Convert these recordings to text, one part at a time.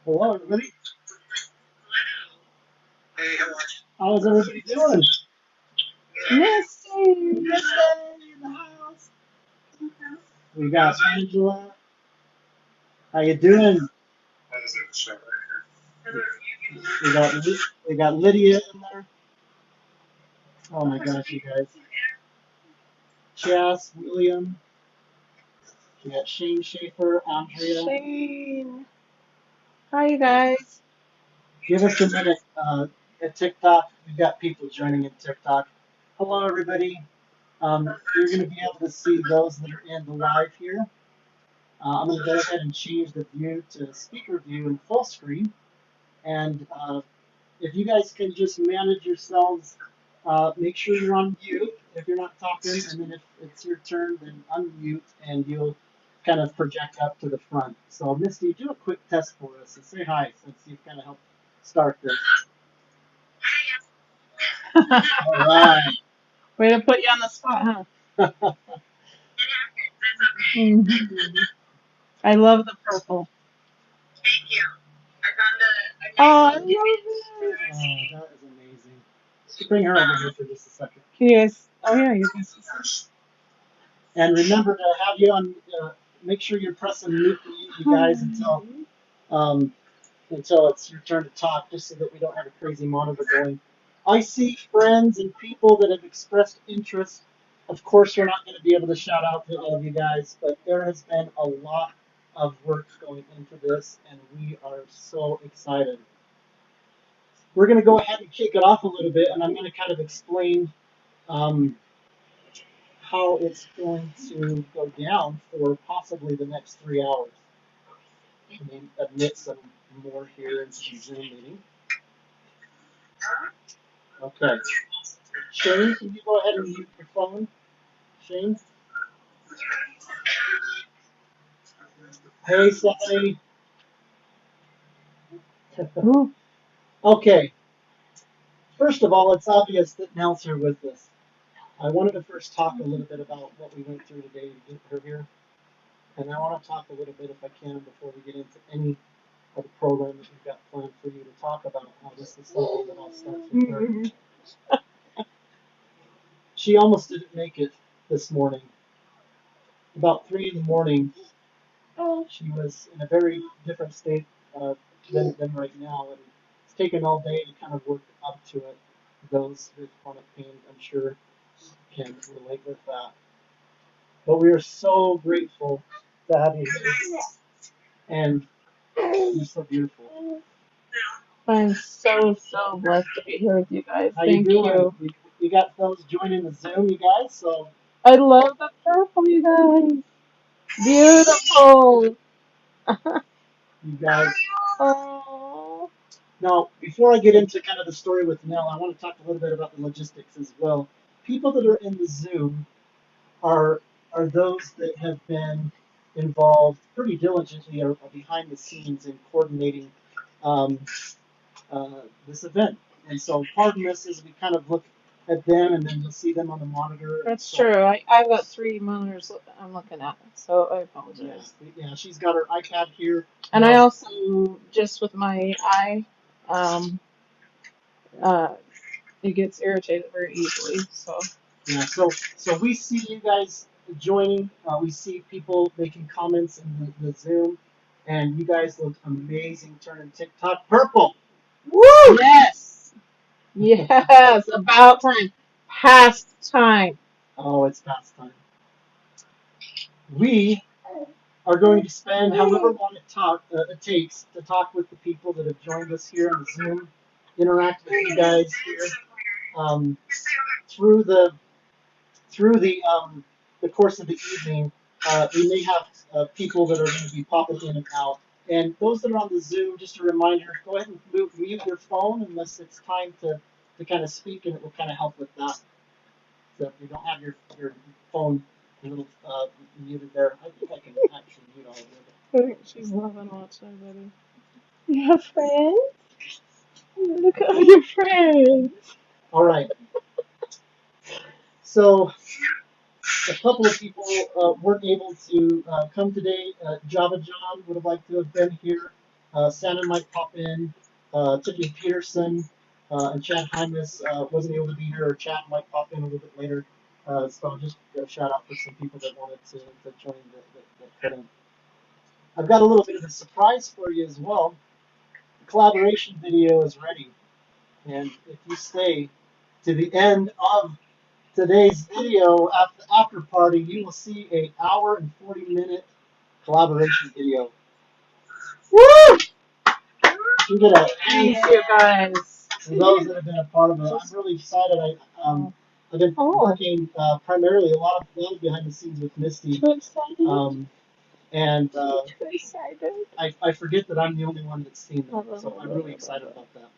Hello, everybody. Hey, how are you? How's everybody doing? Missing. Yes, in the house. We got Angela. How you doing? What is it? Show right We got we got Lydia in there. Oh my gosh, you guys. Jess, William. We got Shane Schaefer, Andrea. Shane. Hi, you guys. Give us a minute. At TikTok, we've got people joining in TikTok. Hello, everybody. You're going to be able to see those that are in the live here. I'm going to go ahead and change the view to speaker view and full screen. And if you guys can just manage yourselves, make sure you're on mute if you're not talking, and then if it's your turn, then unmute and you'll kind of project up to the front. So Misty, do a quick test for us and say hi since you've kind of helped start this. All right. Way to put you on the spot, huh? Mhm. I love the purple. Thank you. I found a Oh, I nice love little Oh, it. that is amazing. Bring her over here for just a second. Can you guys? Oh yeah, you can see. And remember to have you on. Make sure you're pressing mute, you guys, um, until it's your turn to talk, just so that we don't have a crazy monitor going. I see friends and people that have expressed interest. Of course, we're not going to be able to shout out to all of you guys, but there has been a lot of work going into this, and we are so excited. We're going to go ahead and kick it off a little bit, and I'm going to kind of explain um, how it's going to go down for possibly the next 3 hours. Let me admit some more here into the Zoom meeting. Okay. Shane, can you go ahead and mute your phone? Shane? Hey, Stephanie. Ooh. Okay. First of all, it's obvious that Nell's here with us. I wanted to first talk a little bit about what we went through today to get her here. And I want to talk a little bit, if I can, before we get into any of the program that we've got planned for you to talk about how this is something that all starts with her. Mhm. She almost didn't make it this morning. About 3 in the morning, she was in a very different state than right now, and it's taken all day to kind of work up to it. Those with chronic pain, I'm sure, can relate with that. But we are so grateful to have you here, and you're so beautiful. I'm so blessed to be here with you guys. How you Thank doing? you. You got those joining the Zoom, you guys. So I love the purple, you guys. Beautiful. you guys. Oh. Now, before I get into kind of the story with Nell, I want to talk a little bit about the logistics as well. People that are in the Zoom are are those that have been involved pretty diligently or behind the scenes in coordinating um, this event. And so part of this is we kind of look at them and then you'll see them on the monitor. That's So true. I've got 3 monitors I'm looking at, so I yeah, apologize. yeah, she's got her iPad here. And I Now, also, just with my eye, um, uh, it gets irritated very easily. So, yeah, so we see you guys joining. We see people making comments in the Zoom, and you guys look amazing turning TikTok purple. Woo! yes, yes, about time, past time. Oh, it's past time. We are going to spend however long it takes to talk with the people that have joined us here on Zoom, interact with you guys here um, through the course of the evening. We may have people that are going to be popping in and out. And those that are on the Zoom, just a reminder, go ahead and mute your phone unless it's time to kind of speak, and it will kind of help with that. So if you don't have your phone a little muted there, I think I can actually mute all of it. I think she's loving watching everybody. You have friends? Look at all your friends. All right. So a couple of people weren't able to come today. Java John would have liked to have been here. Santa might pop in. Tiffany Peterson and Chad Hymas wasn't able to be here, or Chad might pop in a little bit later. So I'll just a shout out for some people that wanted to join that couldn't. I've got a little bit of a surprise for you as well. The collaboration video is ready, and if you stay to the end of today's video after party, you will see an hour and 40-minute collaboration video. Woo! You get a Thank you guys. for those that have been a part of it. I'm really excited. I've been working primarily a lot of behind the scenes with Misty, Too excited. and Too excited. I forget that I'm the only one that's seen them, so I'm really excited about that.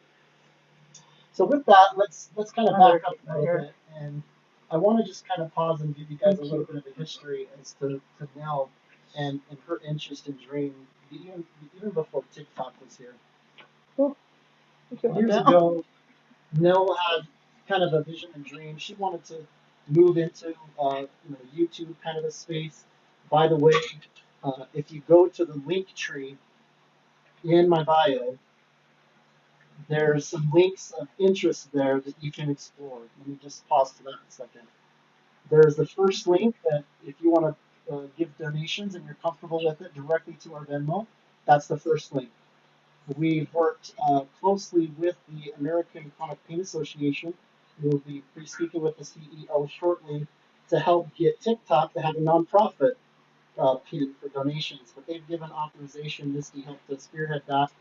So with that, let's kind of back up a little bit, and I want to just kind of pause and give you guys a little bit of a history as to Nell and her interest in dream, even before TikTok was here. Years ago, Nell had kind of a vision and dream. She wanted to move into YouTube kind of a space. By the way, if you go to the link tree in my bio, there's some links of interest there that you can explore. Let me just pause for that a second. There's the first link that if you want to give donations and you're comfortable with it directly to our Venmo, that's the first link. We've worked closely with the American Chronic Pain Association. We'll be speaking with the CEO shortly to help get TikTok to have a nonprofit pin for donations. But they've given authorization. Misty helped us spearhead that,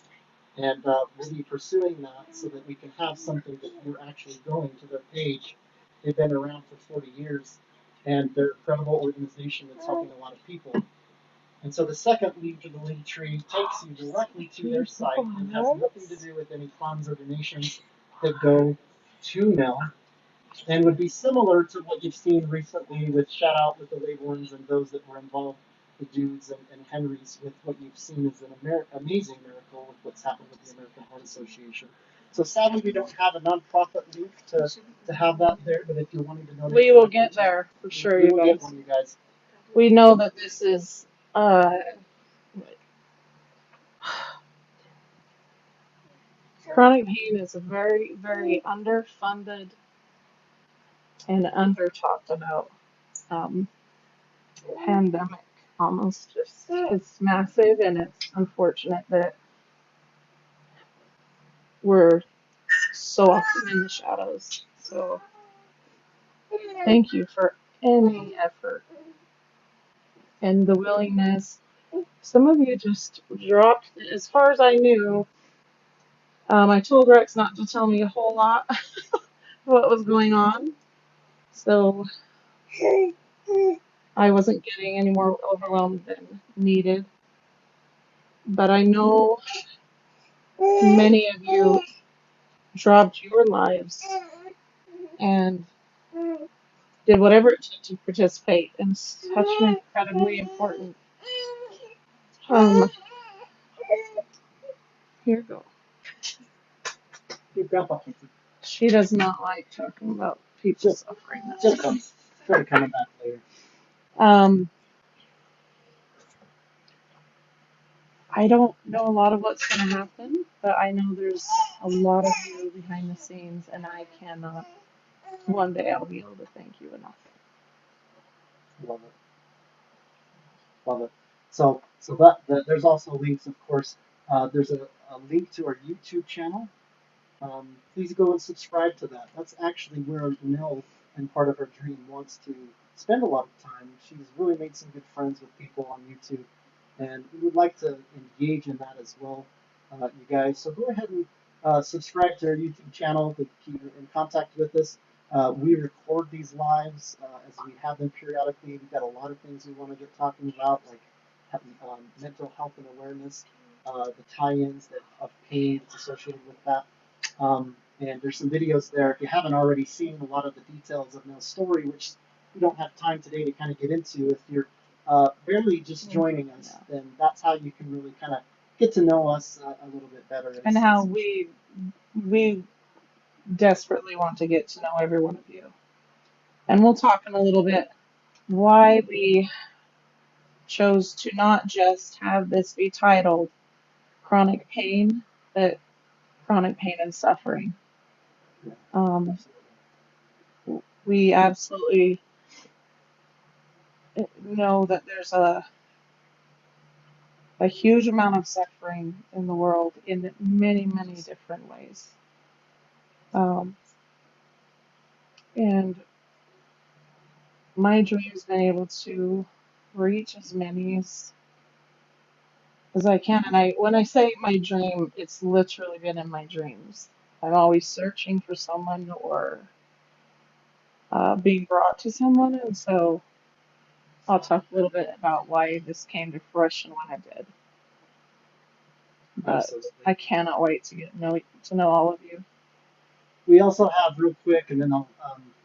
and we'll be pursuing that so that we can have something that we're actually going to their page. They've been around for 40 years, and they're a credible organization that's helping a lot of people. And so the second link to the link tree takes you directly to their site and has nothing to do with any funds or donations that go to Nell, and would be similar to what you've seen recently with Shout Out with the Laborans and those that were involved, the Dudes and Henrys, with what you've seen as an amazing miracle with what's happened with the American Heart Association. So sadly, we don't have a nonprofit link to have that there, but if you're wanting to donate, we will get there for sure, we will get one, you guys. We know that this is chronic pain is a very, very underfunded and under-talked about pandemic. Almost just it's massive, and it's unfortunate that we're so often in the shadows. So thank you for any effort and the willingness. Some of you just dropped, as far as I knew. I told Rex not to tell me a whole lot what was going on, so I wasn't getting any more overwhelmed than needed. But I know many of you dropped your lives and did whatever it took to participate in such an incredibly important. Here you go. Your grandpa. She does not like talking about people suffering. Just comes. Try to coming back later. I don't know a lot of what's going to happen, but I know there's a lot of you behind the scenes, and I cannot. One day I'll be able to thank you enough. Love it. Love it. So that there's also links, of course. There's a link to our YouTube channel. Please go and subscribe to that. That's actually where Nell and part of her dream wants to spend a lot of time. She's really made some good friends with people on YouTube, and we would like to engage in that as well, you guys. So go ahead and subscribe to our YouTube channel to keep in contact with us. We record these lives as we have them periodically. We've got a lot of things we want to get talking about, like mental health and awareness, the tie-ins of pain that's associated with that. And there's some videos there. If you haven't already seen a lot of the details of Nell's story, which we don't have time today to kind of get into, if you're barely just joining us, then that's how you can really kind of get to know us a little bit better. And how we desperately want to get to know every one of you. And we'll talk in a little bit why we chose to not just have this be titled chronic pain, that chronic pain and suffering. We absolutely know that there's a huge amount of suffering in the world in many, many different ways. And my dream's been able to reach as many as I can. And when I say my dream, it's literally been in my dreams. I'm always searching for someone or being brought to someone. And so I'll talk a little bit about why this came to fruition when it did. But Absolutely. I cannot wait to know all of you. We also have real quick, and then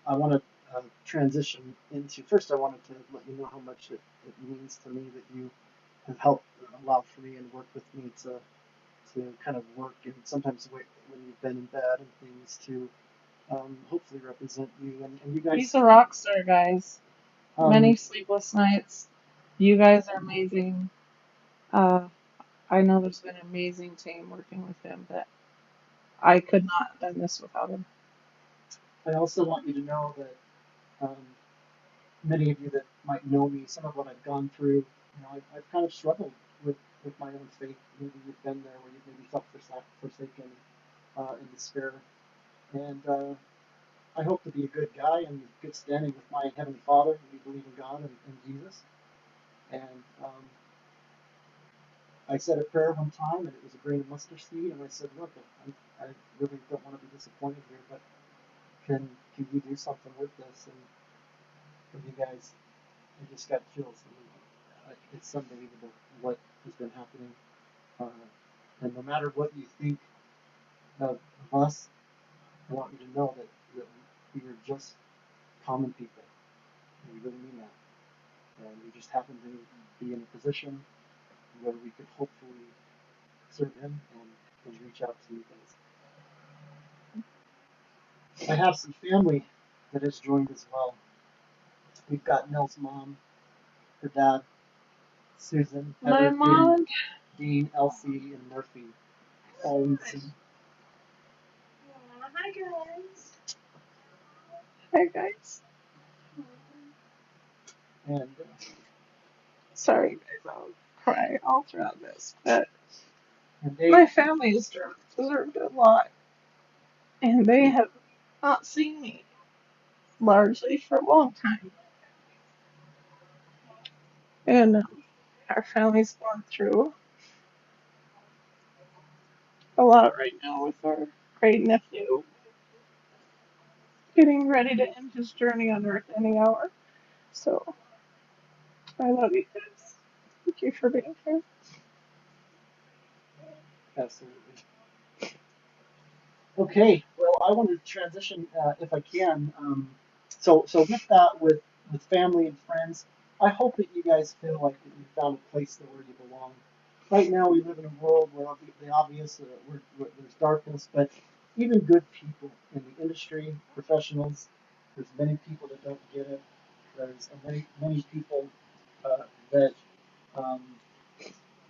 I want to transition into. First, I wanted to let you know how much it means to me that you have helped allow for me and work with me to kind of work and sometimes when you've been in bed and things to hopefully represent you and you guys. He's a rock star, guys. Many Um, sleepless nights. You guys are amazing. I know there's been an amazing team working with him, but I could not have done this without him. I also want you to know that many of you that might know me, some of what I've gone through, I've kind of struggled with my own faith. Maybe you've been there where you've maybe felt forsaken in despair. And I hope to be a good guy and good standing with my Heavenly Father. We believe in God and Jesus. And I said a prayer one time, and it was a grain of mustard seed. And I said, look, I really don't want to be disappointed here, but can you do something with this? And for you guys, I just got chills. It's unbelievable what has been happening. And no matter what you think of us, I want you to know that we are just common people. And we really mean that. And we just happen to be in a position where we could hopefully serve Him and reach out to you guys. I have some family that has joined as well. We've got Nell's mom, her dad, Susan, My Heather, mom. Dean, Elsie, and Murphy. All in the Hi guys. Hi, guys. and Sorry, guys. I'll cry all throughout this, but they my family has deserved a lot, and they have not seen me largely for a long time. And our family's going through a lot right now with our great nephew getting ready to end his journey on Earth any hour. So I love you guys. Thank you for being here. absolutely. Okay, well, I want to transition if I can. So with that, with family and friends, I hope that you guys feel like that you found a place that where you belong. Right now, we live in a world where the obvious, there's darkness, but even good people in the industry, professionals, there's many people that don't get it. There's many people that um,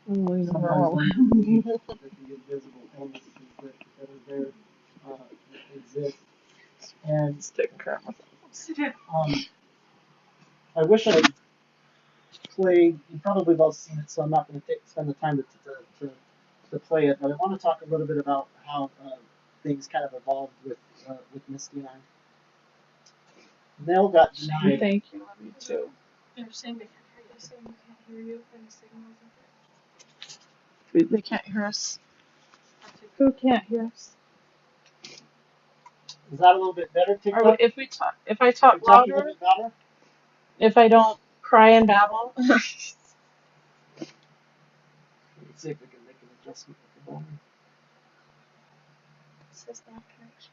sometimes don't believe that the invisible illnesses that are there exist. And Stick karma. I wish I could play. You probably have all seen it, so I'm not going to spend the time to play it. But I want to talk a little bit about how things kind of evolved with Misty and I. Nell got denied. Thank you. Love you too. They're saying they can't hear you and the signal's up They can't hear us. Who can't hear us? Is that a little bit better, TikTok? If I talk TikTok a louder, little bit better? if I don't cry and babble, Let's see if we can make an adjustment with the volume. It says bad connection.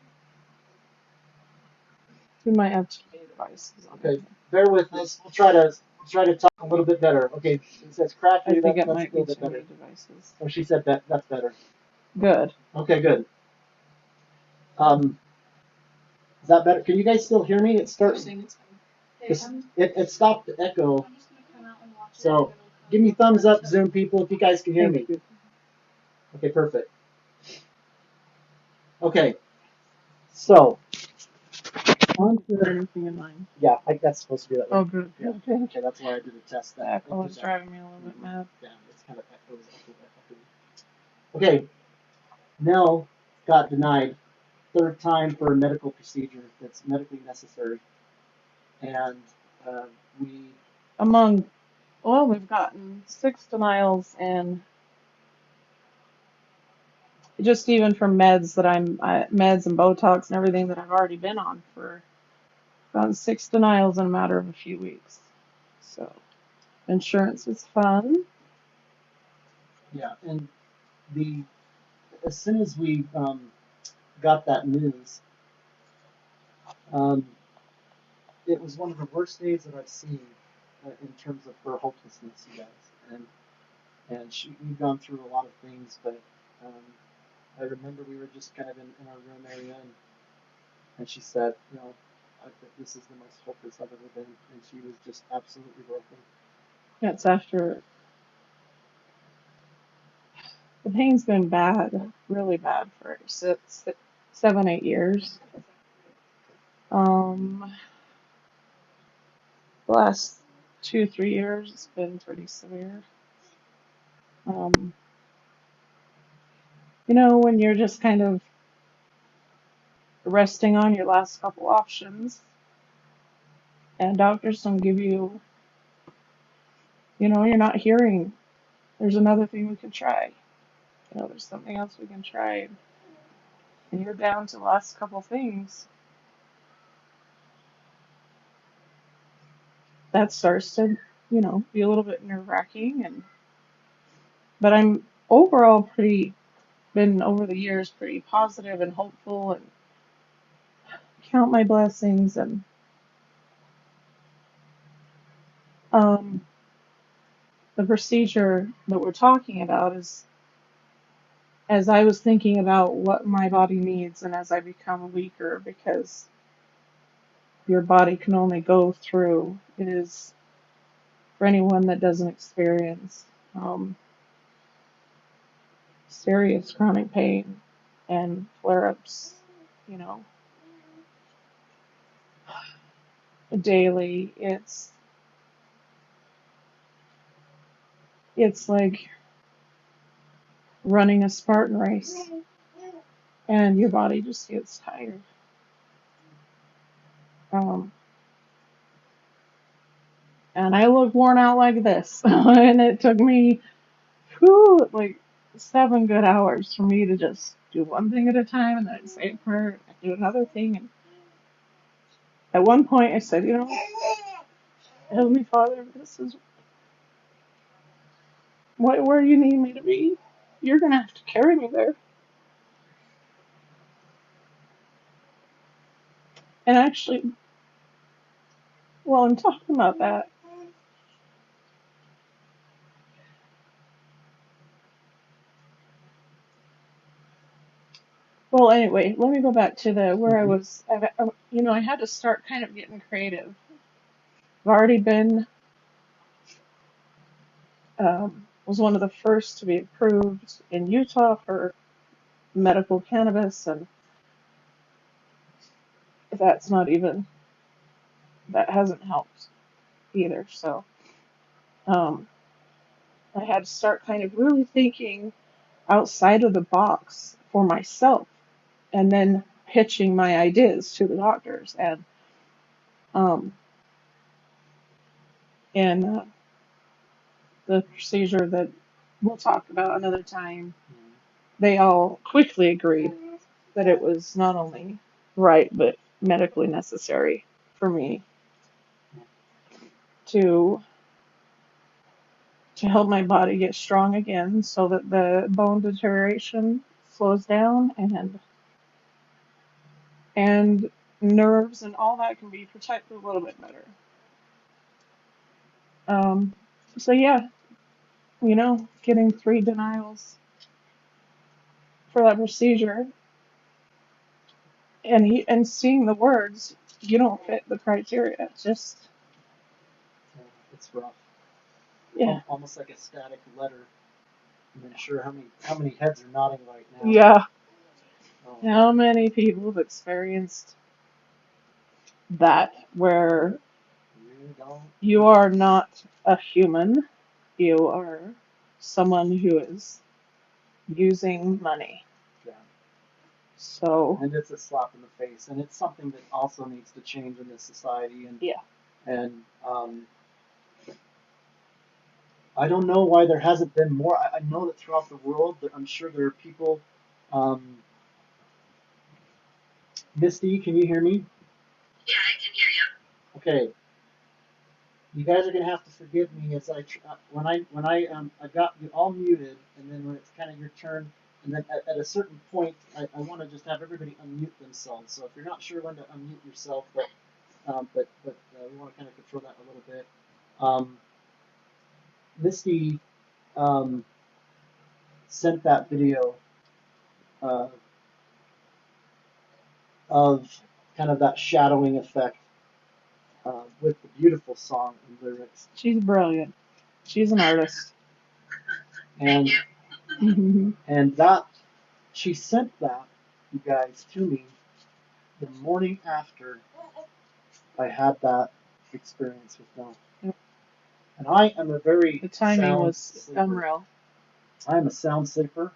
we might have too many devices on. Okay, bear with us. We'll try to talk a little bit better. Okay, it says I crackly. think it That's a might be little bit too many better. devices. Oh, she said that's better. Good. Okay, good. Is that better? Can you guys still hear me? It's They're starting. saying it's fine. It stopped the echo. I'm just gonna come out and watch it. So give me thumbs up, Zoom people, if you guys can hear me. Thank you. Okay, perfect. Okay, so on Is there to anything in mind? yeah, that's supposed to be that way. Oh, good, Yeah. good, good. Okay, that's why I did a test The that. echo is driving me a little bit mad. Yeah, it's kind of echoes. Okay, Nell got denied third time for a medical procedure that's medically necessary, and uh, we We've gotten 6 denials, and just even from meds and Botox and everything that I've already been on for, gotten 6 denials in a matter of a few weeks. So insurance is fun. yeah, and the as soon as we got that news, um, it was one of the worst days that I've seen in terms of her hopelessness, you guys. And we've gone through a lot of things, but um, I remember we were just kind of in our room area, and she said, this is the most hopeless I've ever been, and she was just absolutely broken. It's after the pain's been bad, really bad for 7, 8 years. The last 2, 3 years it's been pretty severe. Um, when you're just kind of resting on your last couple options, and doctors don't give you, you're not hearing, there's another thing we can try. There's something else we can try. And you're down to the last couple things. That starts to, be a little bit nerve-wracking. But I'm overall been over the years pretty positive and hopeful and count my blessings. And um, the procedure that we're talking about is, as I was thinking about what my body needs and as I become weaker, because your body can only go through, is for anyone that doesn't experience serious chronic pain and flare-ups, you know, daily. It's like running a Spartan race, and your body just gets tired. Um, and I look worn out like this, and it took me like 7 good hours for me to just do one thing at a time, and then I'd say a prayer, I'd do another thing, and at one point I said, Heavenly Father, this is where you need me to be. You're gonna have to carry me there. And actually, while I'm talking about that, well, anyway, let me go back to where I was. I had to start kind of getting creative. I've already been was one of the first to be approved in Utah for medical cannabis, and that's not even that hasn't helped either. So um, I had to start kind of really thinking outside of the box for myself, and then pitching my ideas to the doctors. Um, and the procedure that we'll talk about another time, they all quickly agreed that it was not only right but medically necessary for me to help my body get strong again, so that the bone deterioration slows down, and nerves and all that can be protected a little bit better. Um, so yeah, getting 3 denials for that procedure, and seeing the words, you don't fit the criteria. It's just, It's rough. yeah. Almost like a static letter. I'm not sure how many heads are nodding right now. Yeah. Oh, How many people have experienced that where you don't. you are not a human, you are someone who is using money. Yeah. So, And it's a slap in the face, and it's something that also needs to change in this society. yeah. And I don't know why there hasn't been more. I know that throughout the world, I'm sure there are people. Um, Misty, can you hear me? Yeah, I can hear you. Okay, you guys are gonna have to forgive me as I got you all muted, and then when it's kind of your turn, and then at a certain point, I want to just have everybody unmute themselves. So if you're not sure when to unmute yourself, but we want to kind of control that a little bit. Misty um, sent that video uh, of kind of that shadowing effect with the beautiful song and lyrics. She's brilliant. She's an artist. And Mhm. and that she sent that, you guys, to me the morning after I had that experience with them. Yep. And I am a very The timing sound was sleeper. unreal. I am a sound sleeper,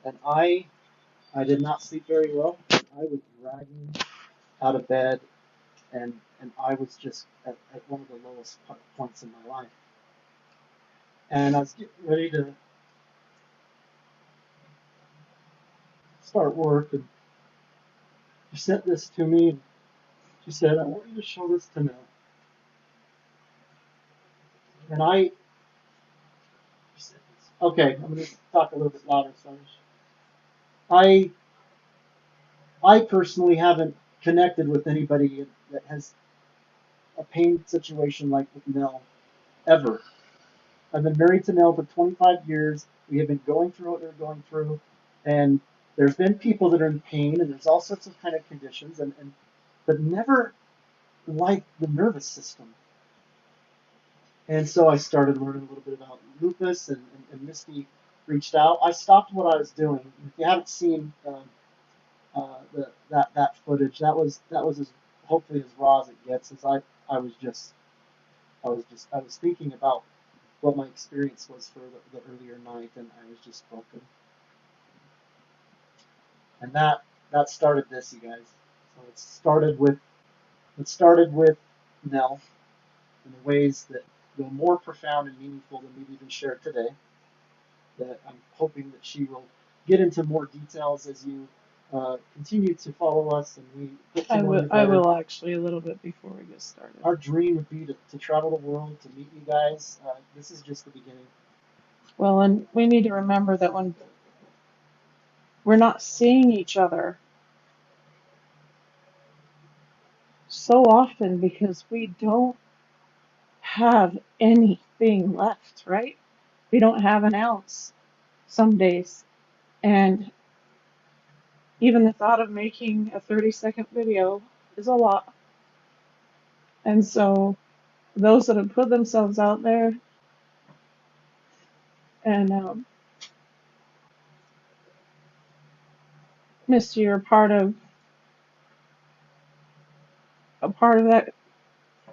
and I did not sleep very well. I was dragging out of bed, and I was just at one of the lowest points in my life. And I was getting ready to start work, and she sent this to me. And she said, "I want you to show this to Mel." And okay, I'm going to talk a little bit louder. Sorry. I I personally haven't connected with anybody that has a pain situation like with Nell ever. I've been married to Nell for 25 years. We have been going through what they're going through, and there's been people that are in pain, and there's all sorts of kind of conditions, and but never like the nervous system. And so I started learning a little bit about lupus, and Misty reached out. I stopped what I was doing. If you haven't seen that footage, that was as hopefully as raw as it gets. As I was just I was thinking about what my experience was for the earlier night, and I was just broken. And that started this, you guys. So it started with Nell in ways that go more profound and meaningful than we've even shared today. That I'm hoping that she will get into more details as you continue to follow us and we get to know you I better. will actually a little bit before we get started. Our dream would be to travel the world, to meet you guys. This is just the beginning. Well, and we need to remember that when we're not seeing each other so often because we don't have anything left, right? We don't have an ounce some days. And even the thought of making a 30-second video is a lot. And so those that have put themselves out there and Misty, you're a part of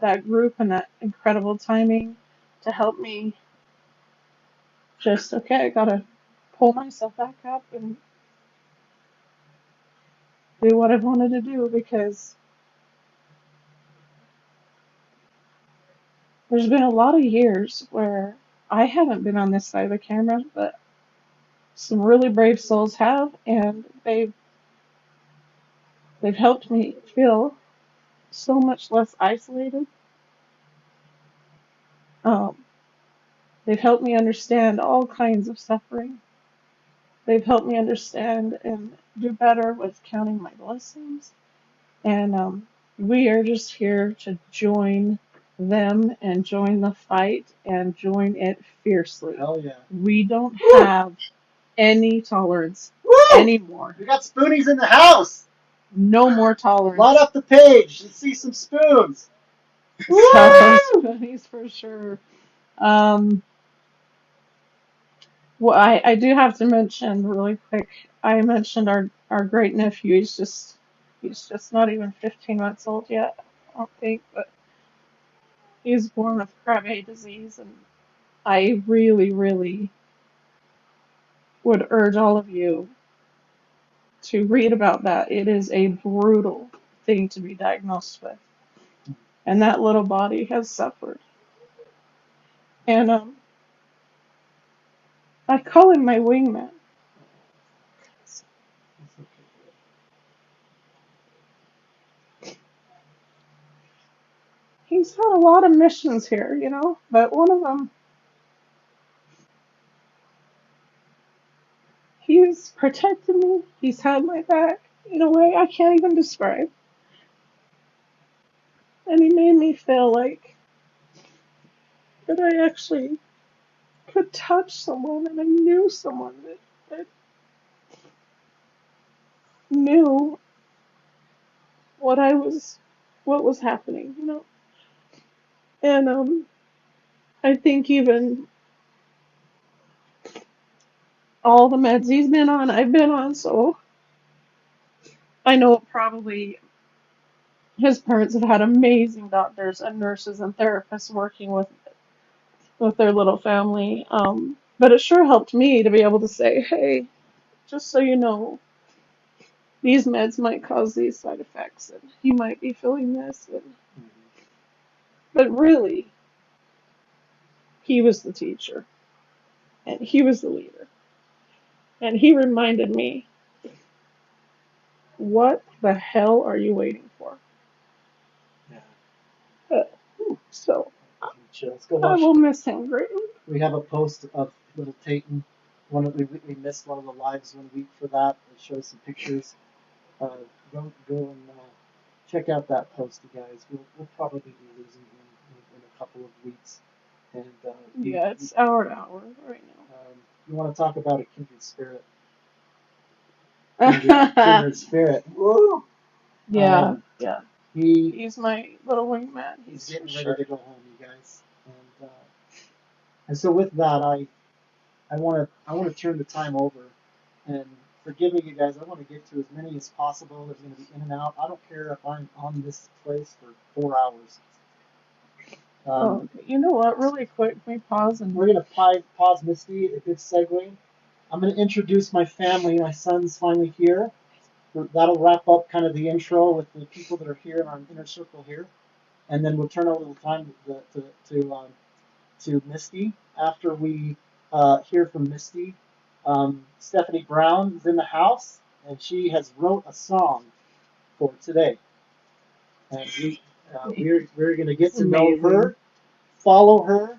that group and that incredible timing to help me just, okay, I gotta pull myself back up and do what I wanted to do because there's been a lot of years where I haven't been on this side of the camera, but some really brave souls have, and they've helped me feel so much less isolated. Um, they've helped me understand all kinds of suffering. They've helped me understand and do better with counting my blessings. And we are just here to join them and join the fight and join it fiercely. Hell yeah. We don't have any tolerance anymore. We got spoonies in the house. No more tolerance. Light up the page and see some spoons. So, spoonies for sure. Well, I do have to mention really quick. I mentioned our great nephew. He's just not even 15 months old yet, I don't think, but he was born with Krabbe disease, and I really, really would urge all of you to read about that. It is a brutal thing to be diagnosed with, and that little body has suffered. And I call him my wingman. That's okay. He's had a lot of missions here, but one of them, he's protected me. He's had my back in a way I can't even describe. And he made me feel like that I actually could touch someone and I knew someone that knew what was happening. And I think even all the meds he's been on, I've been on, so I know probably his parents have had amazing doctors and nurses and therapists working with their little family. But it sure helped me to be able to say, hey, just so you know, these meds might cause these side effects, and you might be feeling this. But really, he was the teacher, and he was the leader. And he reminded me, what the hell are you waiting for? Yeah. So Let's go I watch. will miss him greatly. We have a post of little Tayton. We missed one of the lives 1 week for that. It shows some pictures. Go and check out that post, you guys. We'll probably be losing him in a couple of weeks. And Yeah, it's hour to hour right you want to talk about a kindred spirit? now. Kindred spirit. Woo! Yeah. He's He's my little wingman. getting ready to go home, you guys. And so with that, I want to turn the time over and forgive me, you guys. I want to get to as many as possible. That's going to be in and out. I don't care if I'm on this place for 4 hours. Okay, you know what? Really quick, can we pause and We're going to pause Misty. A good segue. I'm going to introduce my family. My son's finally here. That'll wrap up kind of the intro with the people that are here in our inner circle here, and then we'll turn a little time to Misty after we hear from Misty. Stephanie Brown is in the house, and she has wrote a song for today, and we're going to get to know her, follow her,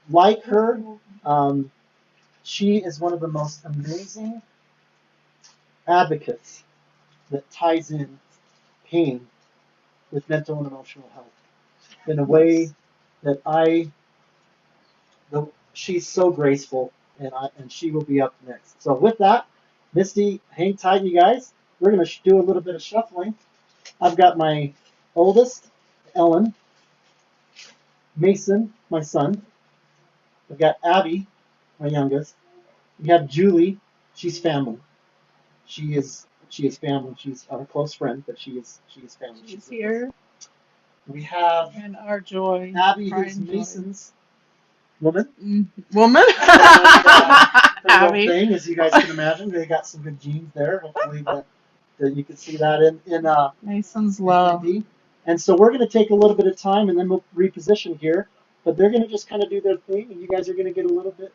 like her. She is one of the most amazing advocates that ties in pain with mental and emotional health in a way that she's so graceful, and she will be up next. So with that, Misty, hang tight, you guys. We're going to do a little bit of shuffling. I've got my oldest, Ellen, Mason, my son. I've got Abby, my youngest. We have Julie. She's family. She is family. She's our close friend, but she is family. she's here. We have And our joy. Abby, who's Mason's woman. Woman? Her little Abby. thing, as you guys can imagine, they got some good genes there. Hopefully that you can see that in Mason's love. And so we're going to take a little bit of time, and then we'll reposition here. But they're going to just kind of do their thing, and you guys are going to get a little bit.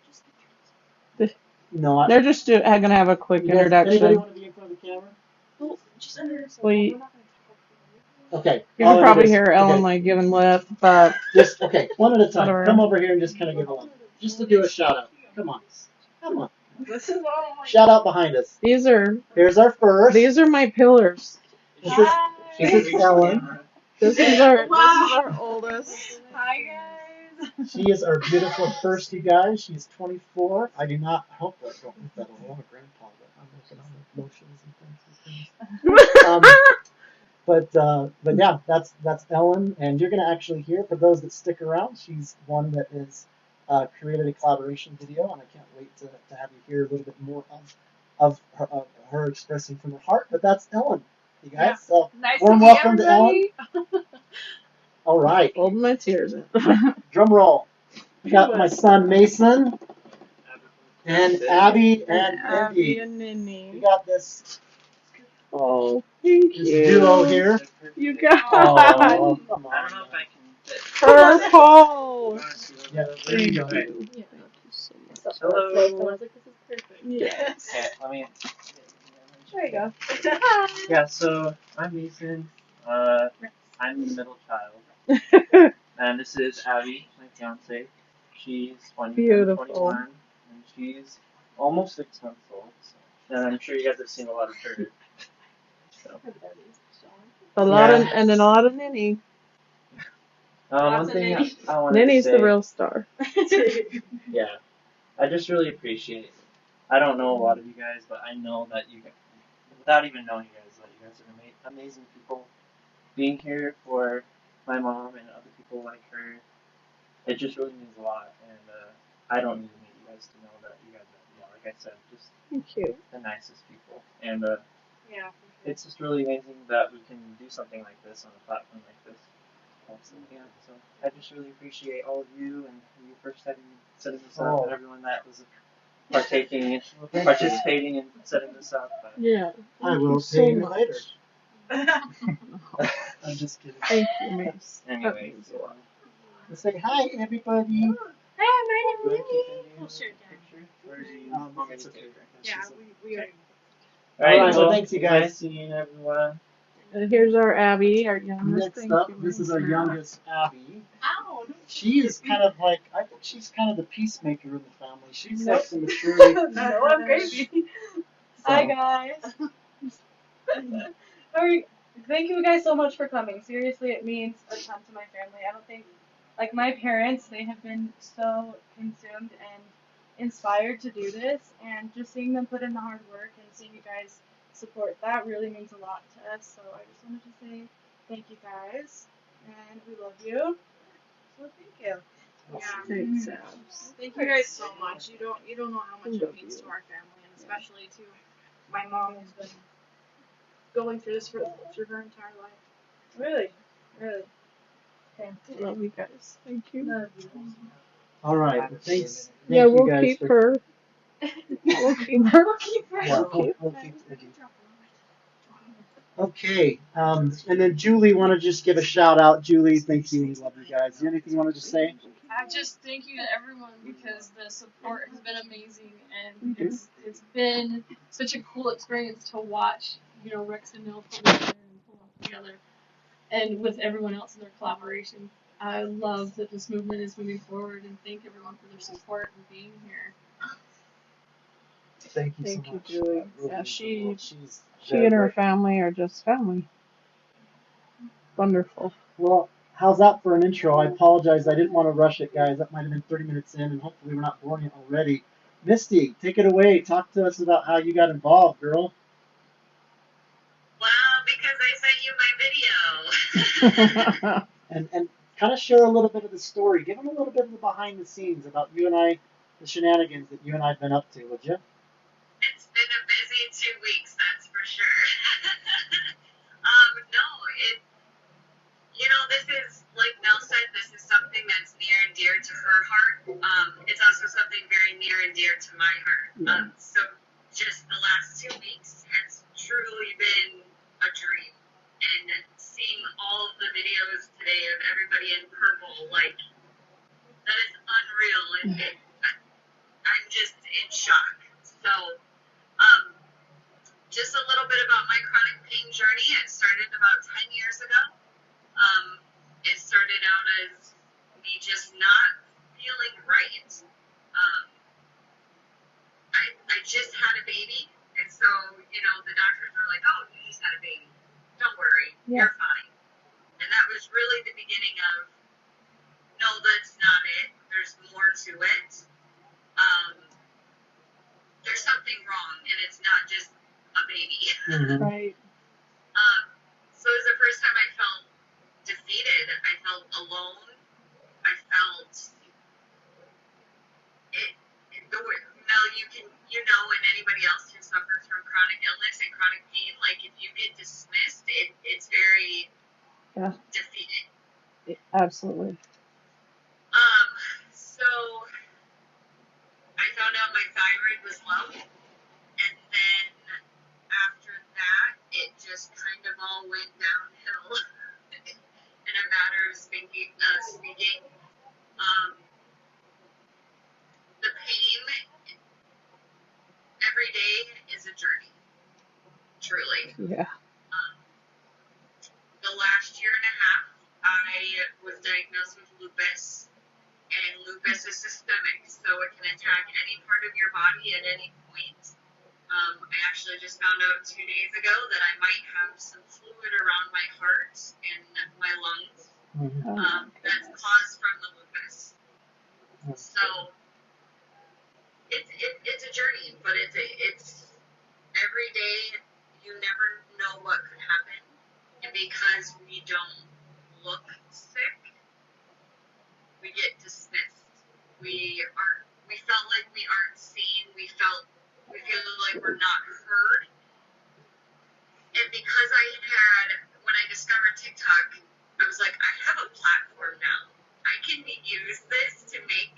They're just going to have a quick introduction. Anybody want to be in front of the camera? Well, just under We- we're not gonna talk Okay. You can probably hear Ellen like giving lip, but just one at a time. Whatever. Come over here and just kind of give a lip, just to do a shout out. Come on. This is all my Shout out behind us. here's our first. these are my pillars. This is Ellen. This is our oldest. Hi guys. She is our beautiful first, you guys. She's 24. I do not hope I don't think that a lot of grandpa, but I'm working on the motions and things. But yeah, that's Ellen, and you're gonna actually hear, for those that stick around, she's one that is created a collaboration video, and I can't wait to have you hear a little bit more of her expressing from her heart. But that's Ellen, you guys. Yeah. So Nice warm to meet welcome to Ellen. everybody. All right, Holding my tears in. drum roll. I got my son Mason and Abby and Abby Mindy. and We Nini. got this Oh, thank you. duo here. You got Oh, come on. I don't know if I can fit. purple. Yeah, there Thank you go. you. Thank you so much. Hello. I was like, this is perfect. Yes. Okay, let me. There you go. Yeah, so I'm Mason. I'm the middle child. And this is Abby, my fiance. She's 20, Beautiful. 21, and she's almost 6 months old. So. And I'm sure you guys have seen a lot of her. So. A lot Yeah. of and then a lot of Nini. One thing I wanted Nini's to say. the real star. Yeah, I just really appreciate it. I don't know a lot of you guys, but I know that you guys, without even knowing you guys, that you guys are amazing people. Being here for my mom and other people like her, it just really means a lot. And I don't need to meet you guys to know that you guys are, like I said, just Thank you. the nicest people. And Yeah. it's just really amazing that we can do something like this on a platform like this. Yeah, so I just really appreciate all of you and you for setting this up and everyone that was participating in setting this up. Yeah. I will so pay you much. later. I'm just kidding. Thank you, Mace. Anyway, Say hi, everybody. Hi, my do I name keep is in We'll the share it picture? Or do you want me It's to okay. take it? Yeah, we are. Alright, Alright, well, thanks, you guys. Nice seeing everyone. And here's our Abby, our youngest. Next Thank up, you, this is our Mason. youngest Abby. Ow! She is kind of like, I think she's kind of the peacemaker in the family. She's like the maturity. No, I'm crazy. Hi, guys. Thank you guys so much for coming. Seriously, it means a ton to my family. I don't think, like my parents, they have been so consumed and inspired to do this, and just seeing them put in the hard work and seeing you guys support that really means a lot to us. So I just wanted to say thank you guys, and we love you. So thank you. Thanks, Abs. Thank you guys so much. You don't know how much it means to our family, and especially to my mom, who's been going through this for her entire life. Really, really. Okay. Love you guys. Thank you. Love you. All right, thanks. Yeah, Thank you we'll guys keep for, her. We'll keep her. We'll keep her. Yeah, we'll keep Iggy. Okay, and then Julie, want to just give a shout out. Julie, thank you. We love you guys. Is there anything you want to just say? I just thank you to everyone because the support has been amazing, and it's been such a cool experience to watch, Rex and Neil come together and pull off together, and with everyone else in their collaboration. I love that this movement is moving forward, and thank everyone for their support and being here. Thank you Thank so you, much. Julie. Really Yeah, she she and her family are just family. Wonderful. Well, how's that for an intro? I apologize. I didn't want to rush it, guys. That might have been 30 minutes in, and hopefully we're not boring you already. Misty, take it away. Talk to us about how you got involved, girl. Well, because I sent you my video. and kind of share a little bit of the story. Give them a little bit of the behind the scenes about you and I, the shenanigans that you and I have been up to, would you? It's been a busy 2 weeks, that's for sure. No, this is, like Mel said, this is something that's near and dear to her heart. It's also something very near and dear to my heart. So just the last 2 weeks has truly been a dream. And seeing all of the videos today of everybody in purple, like, that is unreal. I'm just in shock. So, just a little bit about my chronic pain journey. It started about 10 years ago. It started out as me just not feeling right. I just had a baby, and so, the doctors were like, oh, you just had a baby. Don't worry, you're fine. And that was really the beginning of, no, that's not it. There's more to it. There's something wrong, and it's not just a baby. Mm-hmm. Right. So it was the first time I felt defeated. I felt alone. I felt you know, and anybody else who suffers from chronic illness and chronic pain, like if you get dismissed, it's very Yeah, defeating. absolutely. So I found out my thyroid was low, and then after that, it just kind of all went downhill in a matter of speaking. The pain every day is a journey, truly. Yeah. The last year and a half, I was diagnosed with lupus, and lupus is systemic, so it can attack any part of your body at any point. I actually just found out 2 days ago that I might have some fluid around my heart and my lungs that's caused from the lupus. So it's a journey, but it's every day. You never know what could happen, and because we don't look sick, we get dismissed. We felt like we aren't seen. We feel like we're not heard. And because when I discovered TikTok, I was like, I have a platform now. I can use this to make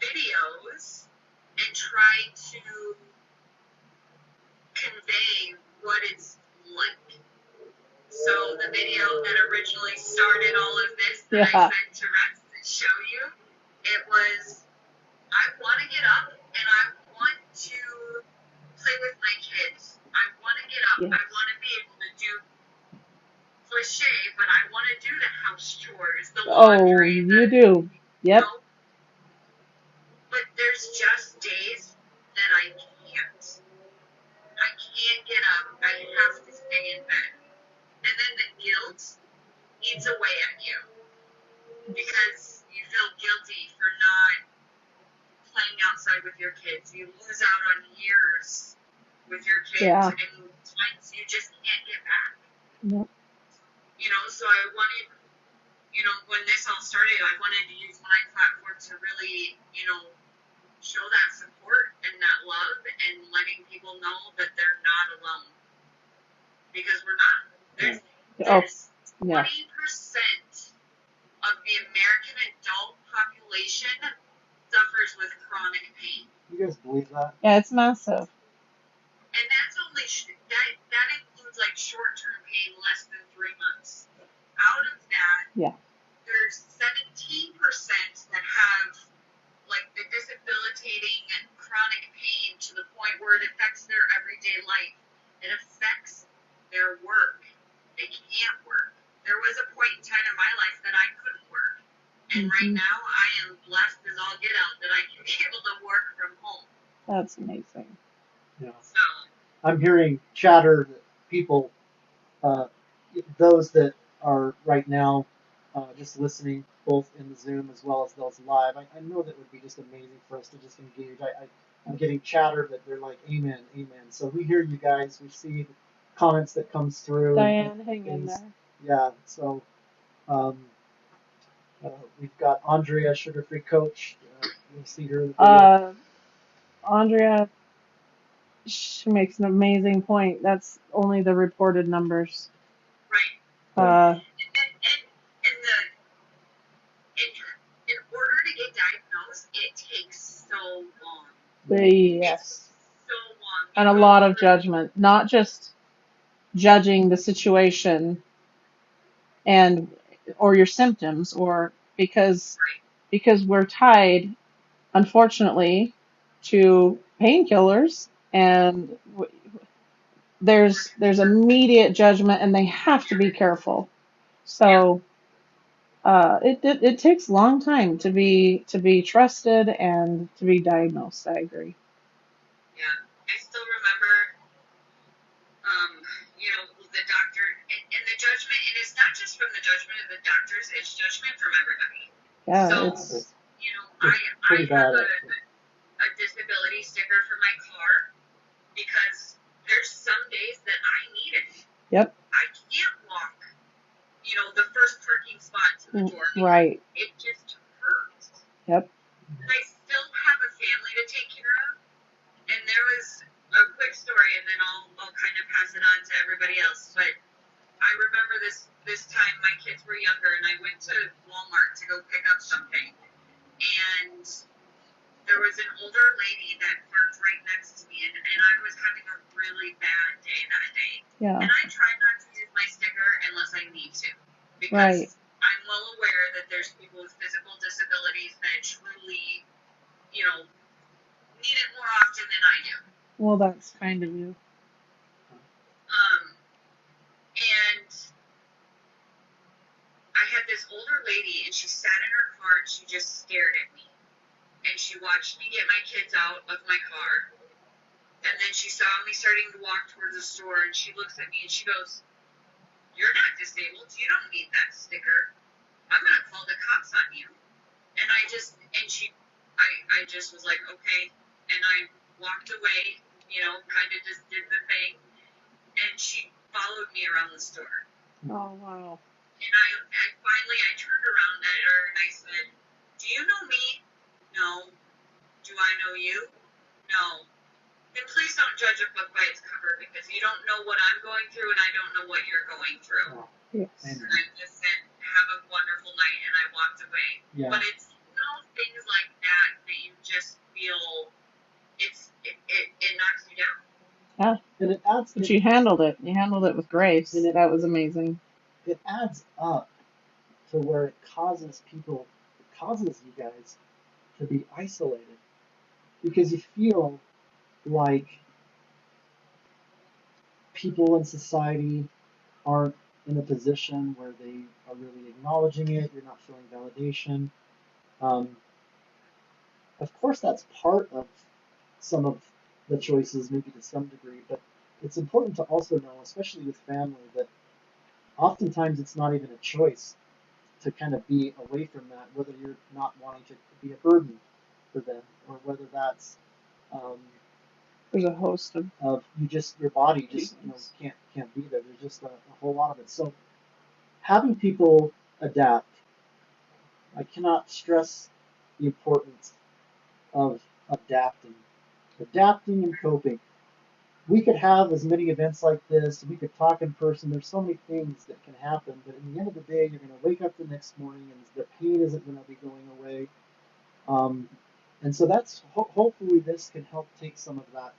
videos and try to convey what it's like. So the video that originally started all of this that I sent to Rex to show you, it was, I want to get up and I want to play with my kids. I want to get up. Yes. I want to be able to do cliche, but I want to do the house chores, the laundry. You do. Yep. You know, but there's just days that I can't. I can't get up. I have to stay in bed. And then the guilt eats away at you because you feel guilty for not playing outside with your kids. You lose out on years with your kids, and times you just can't get back. Yep. You know, so I wanted, you know, when this all started, I wanted to use my platform to really, you know, show that support and that love and letting people know that they're not alone. Because we're not. There's 20% of the American adult population suffers with chronic pain. You guys believe that? Yeah, it's massive. And that's only, that includes like short-term pain less than 3 months. Out of that, there's 17% that have like the debilitating and chronic pain to the point where it affects their everyday life. It affects their work. They can't work. There was a point in time in my life that I couldn't work. And right now I am blessed as all get out that I can be able to work from home. That's amazing. Yeah. So I'm hearing chatter that people, those that are right now just listening, both in the Zoom as well as those live, I know that would be just amazing for us to just engage. I'm getting chatter that they're like, amen, amen. So we hear you guys. We see the comments that comes through. Diane, hang in there. Yeah, so we've got Andrea, Sugar-Free Coach. You'll see her in the video. Andrea, she makes an amazing point. That's only the reported numbers. Right. In order to get diagnosed, it takes so long. Yes. So long. And a lot of judgment, not just judging the situation or your symptoms, or because we're tied, unfortunately, to painkillers, and there's immediate judgment, and they have to be careful. So it takes a long time to be trusted and to be diagnosed. I agree. Yeah, I still remember, you know, the doctor and the judgment, and it's not just from the judgment of the doctors; it's judgment from everybody. Yeah, so, you know, I have a disability sticker for my car because there's some days that I need it. Yep. I can't walk, you know, the first parking spot to the door. Right. It just hurts. Yep. I still have a family to take care of, and there else, but I remember this time my kids were younger, and I went to Walmart to go pick up something, and there was an older lady that parked right next to me, and I was having a really bad day that day. Yeah. And I try not to use my sticker unless I need to, because Right. I'm well aware that there's people with physical disabilities that truly, you know, need it more often than I do. Well, that's kind of you. And I had this older lady, and she sat in her car, and she just stared at me. And she watched me get my kids out of my car. And then she saw me starting to walk towards the store, and she looks at me and she goes, "You're not disabled. You don't need that sticker. I'm going to call the cops on you." And I just was like, okay. And I walked away, you know, kind of just did the thing. And she followed me around the store. Oh, wow. And I finally turned around at her and I said, "Do you know me?" "No." "Do I know you?" "No." "Then please don't judge a book by its cover, because you don't know what I'm going through and I don't know what you're going through." Yes. And I just said, "Have a wonderful night," and I walked away. Yeah. But it's little things like that you just feel it knocks you down. Yeah. And it adds. But you handled it. You handled it with grace. And That was amazing. It adds up to where it causes you guys to be isolated, because you feel like people in society aren't in a position where they are really acknowledging it. You're not feeling validation. Um, of course, that's part of some of the choices, maybe to some degree, but it's important to also know, especially with family, that oftentimes it's not even a choice to kind of be away from that, whether you're not wanting to be a burden for them, or whether that's There's a host of your body just can't be there. There's just a whole lot of it. So having people adapt, I cannot stress the importance of adapting and coping. We could have as many events like this. We could talk in person. There's so many things that can happen, but in the end of the day, you're going to wake up the next morning and the pain isn't going to be going away. And so that's hopefully this can help take some of that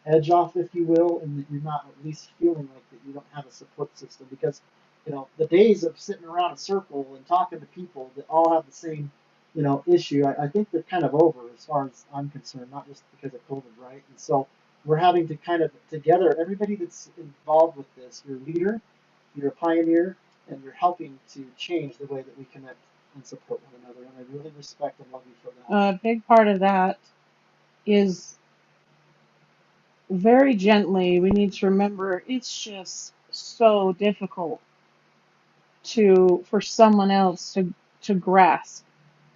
edge off, if you will, and that you're not at least feeling like that you don't have a support system. Because the days of sitting around a circle and talking to people that all have the same issue, I think they're kind of over as far as I'm concerned, not just because of COVID, right? And so we're having to kind of together, everybody that's involved with this, you're a leader, you're a pioneer, and you're helping to change the way that we connect and support one another. And I really respect and love you for that. a big part of that is very gently, we need to remember it's just so difficult for someone else to grasp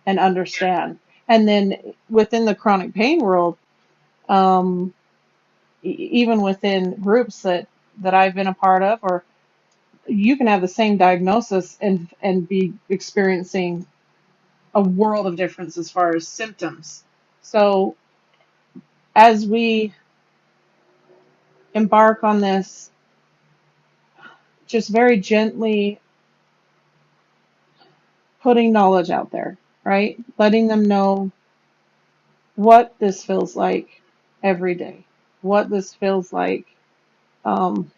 and understand. And then within the chronic pain world, um, even within groups that I've been a part of, or you can have the same diagnosis and be experiencing a world of difference as far as symptoms. So as we embark on this, just very gently putting knowledge out there, right? Letting them know what this feels like every day, what this feels like, um,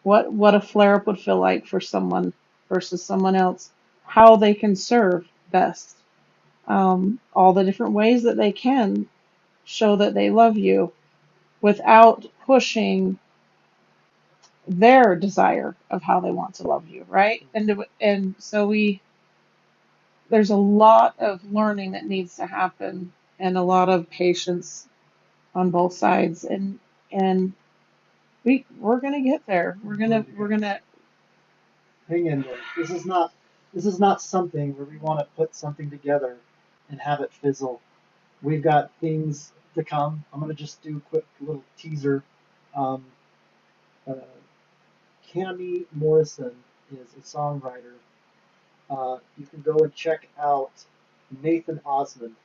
what a flare up would feel like for someone versus someone else, how they can serve best, all the different ways that they can show that they love you without pushing their desire of how they want to love you, right? And so there's a lot of learning that needs to happen and a lot of patience on both sides, and we're gonna get there. We're gonna Hang in there. This is not something where we want to put something together and have it fizzle. We've got things to come. I'm gonna just do a quick little teaser. Um, uh, Cami Morrison is a songwriter. You can go and check out Nathan Osmond.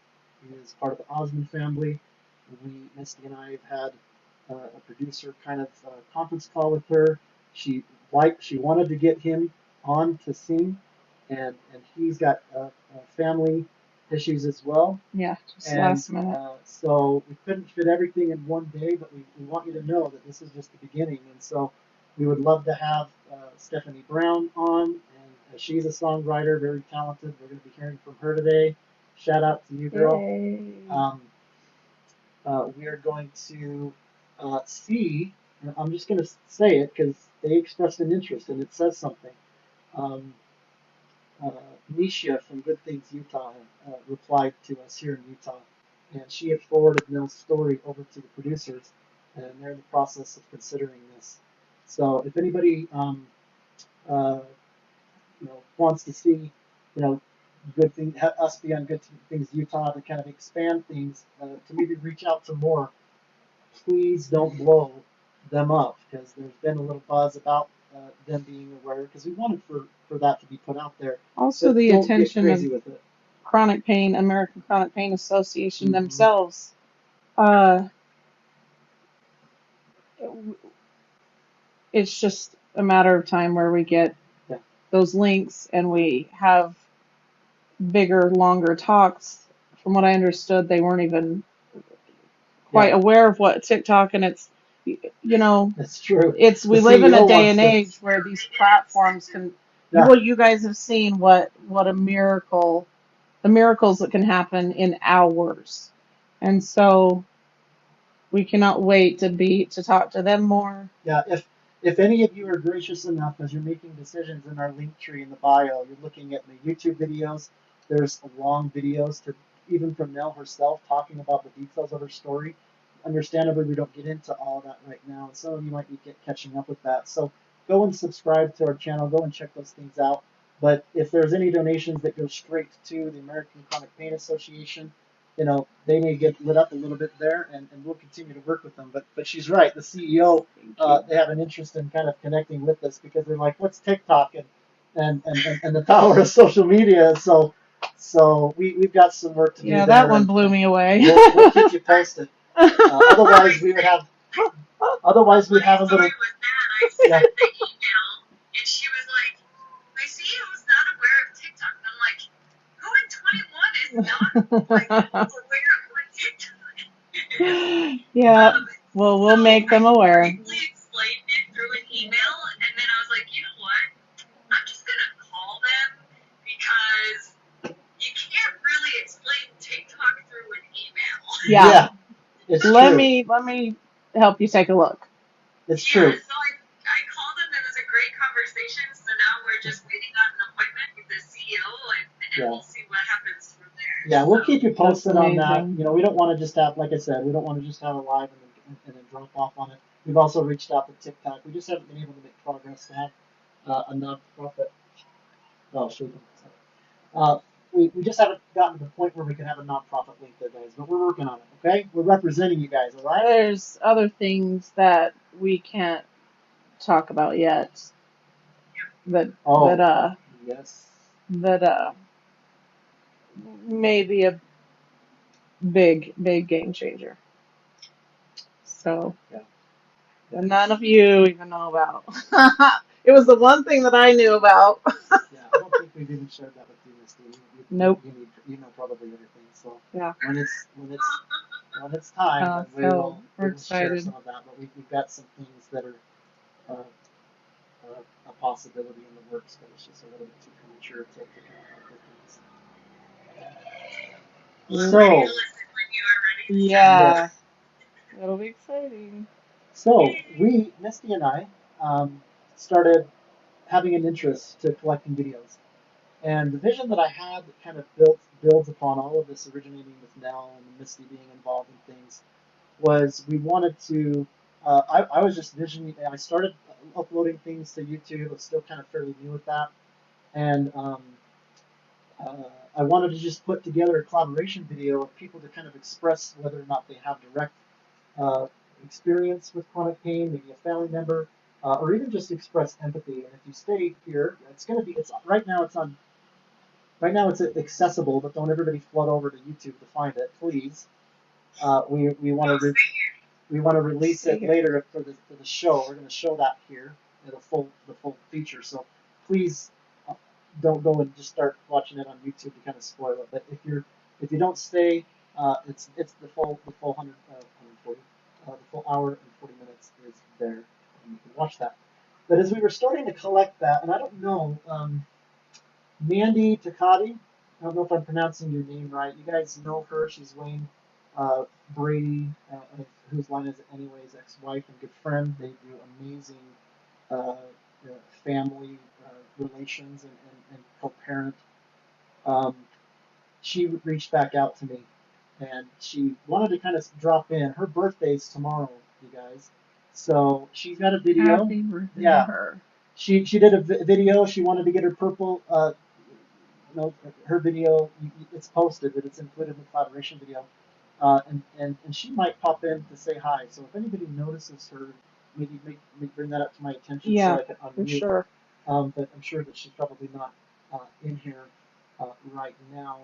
He is part of the Osmond family. Misty and I have had a producer kind of conference call with her. she wanted to get him on to sing, and he's got family issues as well. Yeah, just And last minute. so we couldn't fit everything in one day, but we want you to know that this is just the beginning. And so we would love to have Stephanie Brown on, and she's a songwriter, very talented. We're going to be hearing from her today. Shout out to you, girl. Yay. We are going to see, and I'm just going to say it because they expressed an interest and it says something. Um, uh, Nisha from Good Things Utah replied to us here in Utah, and she had forwarded Nell's story over to the producers, and they're in the process of considering this. So if anybody uh, wants to see, good thing us be on Good Things Utah to kind of expand things, to maybe reach out to more, please don't blow them up because there's been a little buzz about them being aware because we wanted for that to be put out there. Also, But the don't get attention crazy of with it. American Chronic Pain Association Mhm. themselves. It's just a matter of time where we get Yeah. those links and we have bigger, longer talks. From what I understood, they weren't even quite aware of what TikTok, and it's, That's true. we The live in a CEO day wants and to. age where these platforms can, Yeah. you guys have seen what a miracle, the miracles that can happen in hours. And so we cannot wait to talk to them more. Yeah, if any of you are gracious enough as you're making decisions in our link tree in the bio, you're looking at the YouTube videos, there's long videos to even from Nell herself talking about the details of her story. Understandably, we don't get into all that right now, and some of you might be catching up with that. So go and subscribe to our channel, go and check those things out. But if there's any donations that go straight to the American Chronic Pain Association, they may get lit up a little bit there, and we'll continue to work with them. But she's right. The CEO, they have an interest in kind of connecting with us because they're like, what's TikTok and the power of social media. So we've got some work to do there. That one blew me away. We'll keep you posted. Otherwise, we'd have a little. Was that I sent the email, and she was like, "My CEO is not aware of TikTok." And I'm like, "Who in 21 is not aware of what TikTok is?" Yeah. Well, we'll make them aware. I briefly explained it through an email, and then I was like, you know what? I'm just gonna call them because you can't really explain TikTok through an email. Yeah. It's Let true. me help you take a look. It's true. So I called them. It was a great conversation. So now we're just waiting on an appointment with the CEO, and we'll see what happens from there. Yeah, we'll keep you posted on that. amazing. We don't want to just have, like I said, we don't want to just have it live and then drop off on it. We've also reached out to TikTok. We just haven't been able to make progress to have a non-profit. Oh, shoot. We just haven't gotten to the point where we can have a non-profit link there, guys. But we're working on it. Okay, we're representing you guys. All right. There's other things that we can't talk about yet. Yes. That may be a big game changer. So that none of you even know about. It was the one thing that I knew about. Yeah, I don't think we've even shared that with you, Misty. Nope. You know probably everything. So Yeah. when it's time, then So we we're will share excited. some of that. But we've got some things that are a possibility in the works, but it's just a little bit too premature to kind of Ready to listen when you are ready. Yeah. It'll be exciting. So Misty and I, started having an interest to collecting videos. And the vision that I had that kind of builds upon all of this originating with Nell and Misty being involved in things was we wanted to. I was just visioning. I started uploading things to YouTube. I was still kind of fairly new at that, and I wanted to just put together a collaboration video of people to kind of express whether or not they have direct uh, experience with chronic pain, maybe a family member, or even just express empathy. And if you stay here, it's going to be. It's right now. It's on. Right now it's accessible, but don't everybody flood over to YouTube to find it, please. We want to release it later for the show. We're going to show that here. the full feature. So please don't go and just start watching it on YouTube to kind of spoil it. But if you don't stay, it's the full 140 the full hour and 40 minutes is there, and you can watch that. But as we were starting to collect that, and I don't know, Mandy Takati, I don't know if I'm pronouncing your name right. You guys know her. She's Wayne Brady, whose line is it anyways, ex-wife and good friend. They do amazing uh, family relations and co-parent. Um, she reached back out to me, and she wanted to kind of drop in. Her birthday's tomorrow, you guys. So she's got a video. Happy birthday Yeah. to her. She did a video. She wanted to get her purple. Her video. It's posted, but it's included in the collaboration video. And she might pop in to say hi. So if anybody notices her, maybe bring that up to my attention Yeah, so I can for unmute. sure. But I'm sure that she's probably not in here right now.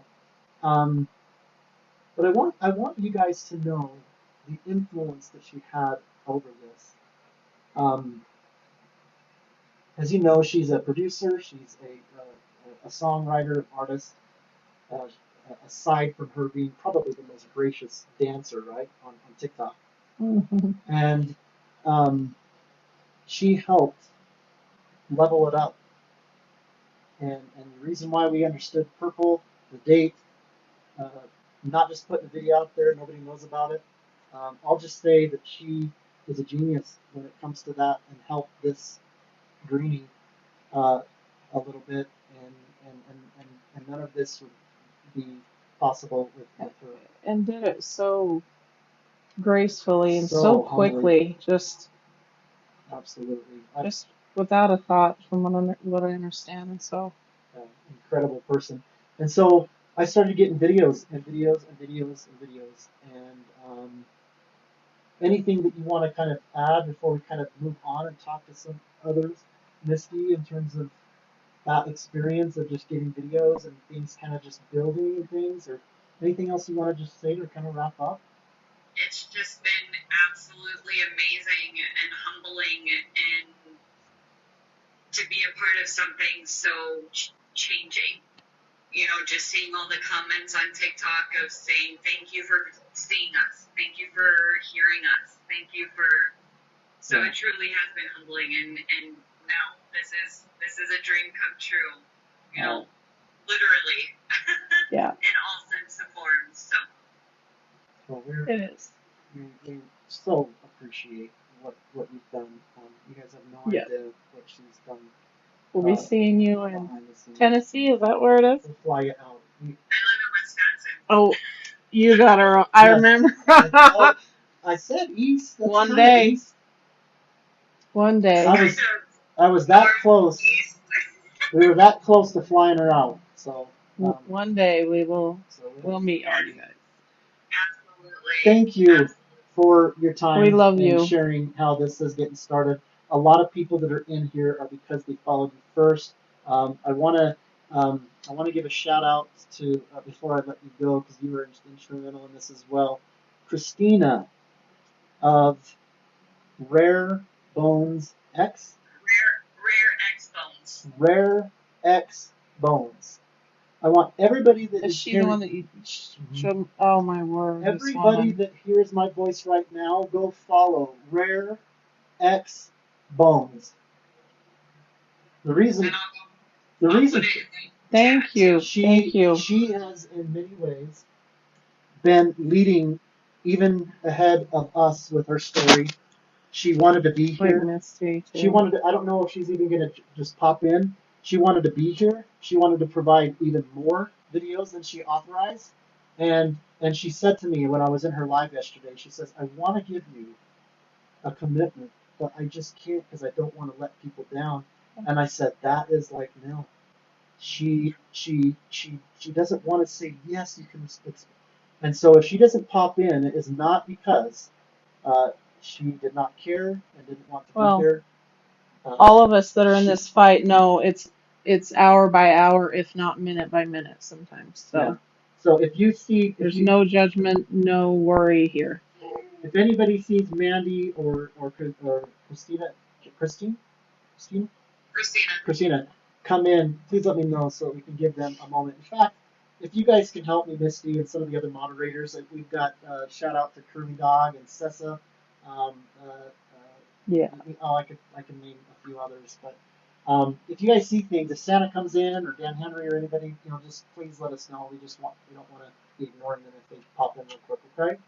But I want you guys to know the influence that she had over this. As you know, she's a producer. She's a songwriter, an artist. Uh, Aside from her being probably the most gracious dancer, right, on TikTok. Mm-hmm. And she helped level it up. And the reason why we understood Purple, the date, uh, not just putting a video out there, nobody knows about it. I'll just say that she is a genius when it comes to that and helped this greenie a little bit, and none of this would be possible with her. And did it so gracefully and So so humbly. quickly, just Absolutely. just without a thought, from what I understand. And so, Incredible person. And so I started getting videos and videos and videos and videos. And anything that you want to kind of add before we kind of move on and talk to some others, Misty, in terms of that experience of just getting videos and things kind of just building and things, or anything else you want to just say to kind of wrap up? It's just been absolutely amazing and humbling, and to be a part of something so changing. You know, just seeing all the comments on TikTok of saying thank you for seeing us, thank you for hearing us, thank you for. So it truly has been humbling, and now this is a dream come true. You know, literally. yeah. In all sense of forms. So. Well, It is. we so appreciate what you've done. You guys have no idea what she's done. We'll be seeing you in behind the scenes. Tennessee. Is that where it is? We'll fly you out. I live in Wisconsin. Oh, you got her. I remember. I said east. That's One kind day. of east. One day. I was that close. We were that close to flying her out. So one day we'll meet all you guys. Absolutely. Thank you for your time. We love you. And sharing how this is getting started. A lot of people that are in here are because they followed you first. I want to give a shout out to before I let you go, because you were instrumental in this as well, Christina of Rare Bones X. Rare X Bones. Rare X Bones. I want everybody that is she the one that you showed? Oh my word! Everybody that hears my voice right now, go follow Rare X Bones. The reason. Thank you. Thank you. She has, in many ways, been leading even ahead of us with her story. She wanted to be here. She wanted to, I don't know if she's even going to just pop in. She wanted to be here. She wanted to provide even more videos than she authorized. And she said to me when I was in her live yesterday, she says, I want to give you a commitment, but I just can't because I don't want to let people down. And I said, that is like, no. She doesn't want to say, yes, you can. And so if she doesn't pop in, it is not because she did not care and didn't want to be there. All of us that are in this fight know it's hour by hour, if not minute by minute sometimes. So if you see, there's no judgment, no worry here. If anybody sees Mandy or Christine, Christina, come in. Please let me know so that we can give them a moment. In fact, if you guys can help me, Misty, and some of the other moderators, like we've got shout out to Curly Dog and Sessa. Um, uh, Yeah. I can name a few others, but if you guys see things, if Santa comes in or Dan Henry or anybody, just please let us know. We don't want to be ignoring them if they pop in real quick, okay?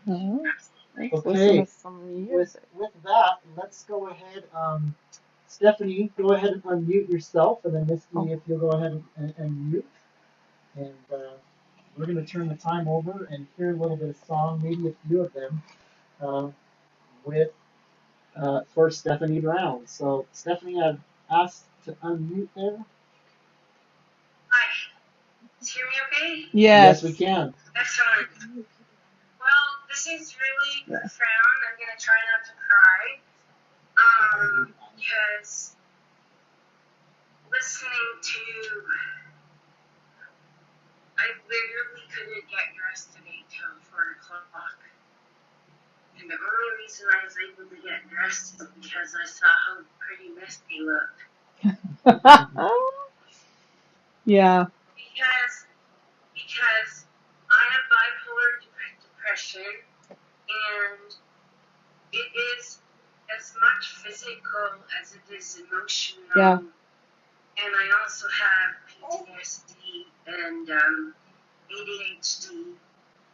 Let's Okay. listen to some music. With that, let's go ahead. Stephanie, go ahead and unmute yourself, and then Misty, if you'll go ahead and mute. And we're going to turn the time over and hear a little bit of song, maybe a few of them, with for Stephanie Brown. So, Stephanie, I've asked to unmute there. Hi. Can you hear me okay? Yes. Yes, we can. Excellent. Well, this is really profound. I'm going to try not to cry. Because listening to, I literally couldn't get dressed today till 4 o'clock. And the only reason I was able to get dressed is because I saw how pretty Misty looked. Yeah. Because I have bipolar depression, and it is as much physical as it is emotional. Yeah. And I also have PTSD and ADHD.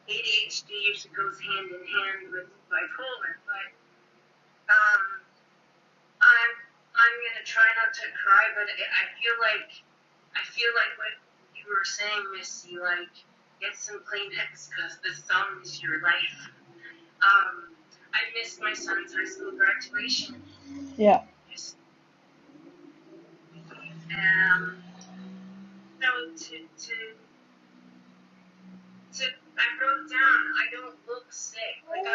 ADHD usually goes hand in hand with bipolar, but I'm gonna try not to cry, but I feel like what you were saying, Missy, like get some Kleenex because this song is your life. I missed my son's high school graduation. Yeah. So I wrote down, I don't look sick. Like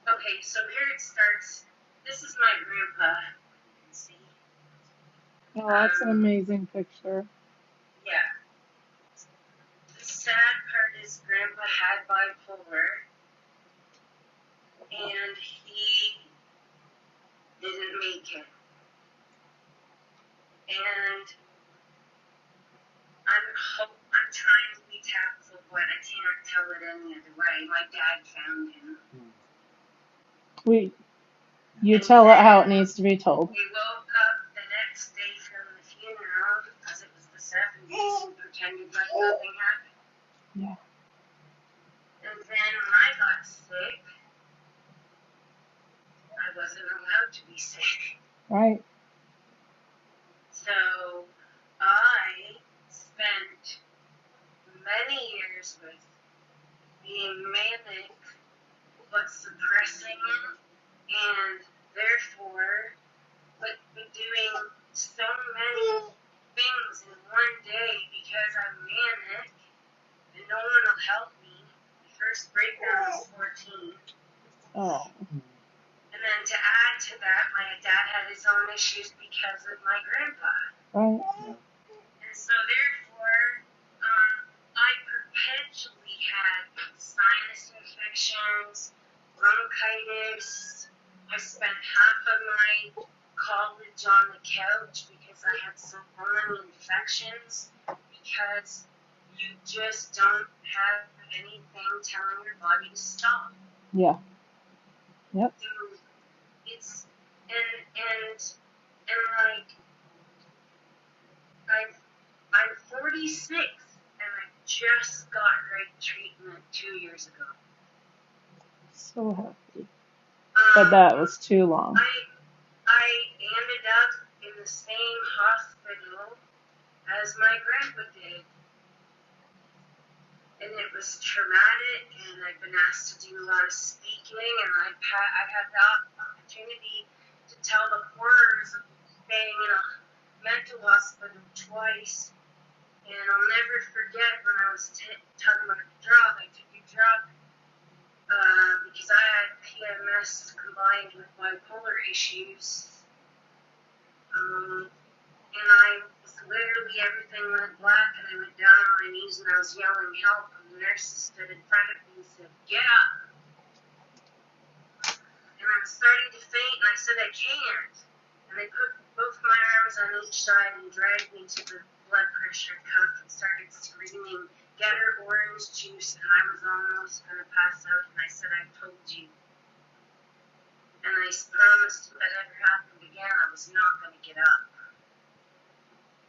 okay, so here it starts. This is my grandpa. See? Oh, that's an amazing picture. Yeah. The sad part is grandpa had bipolar, and he didn't make it. And I'm trying to be tactful, but I can't tell it any other way. My dad found him. You tell it how it needs to be told. We woke up the next day from the funeral because it was the 70s and pretended like nothing happened. Yeah. And then when I got sick, I wasn't allowed to be sick. Right. So I spent many years with being manic but suppressing it, and therefore but doing so many things in one day because I'm manic and no one will help me. The first breakdown was 14. Oh. And then to add to that, my dad had his own issues because of my grandpa. Right. And so therefore, I perpetually had sinus infections, bronchitis. I spent half of my college on the couch because I had so many infections, because you just don't have anything telling your body to stop. Yeah. Yep. So it's and like I'm 46 and I just got right treatment 2 years ago. So happy. But that was too long. I ended up in the same hospital as my grandpa did. And it was traumatic, and I've been asked to do a lot of speaking, and I've had the opportunity to tell the horrors of staying in a mental hospital twice. And I'll never forget when I was talking about a drug. I took a drug because I had PMS combined with bipolar issues. And I was literally, everything went black, and I went down on my knees and I was yelling help, and the nurses stood in front of me and said, "Get up." And I was starting to faint. said, I can't. And they put both my arms on each side and dragged me to the blood pressure cuff and started screaming, get her orange juice. And I was almost going to pass out. And I said, I told you. And I promised if that ever happened again, I was not going to get up.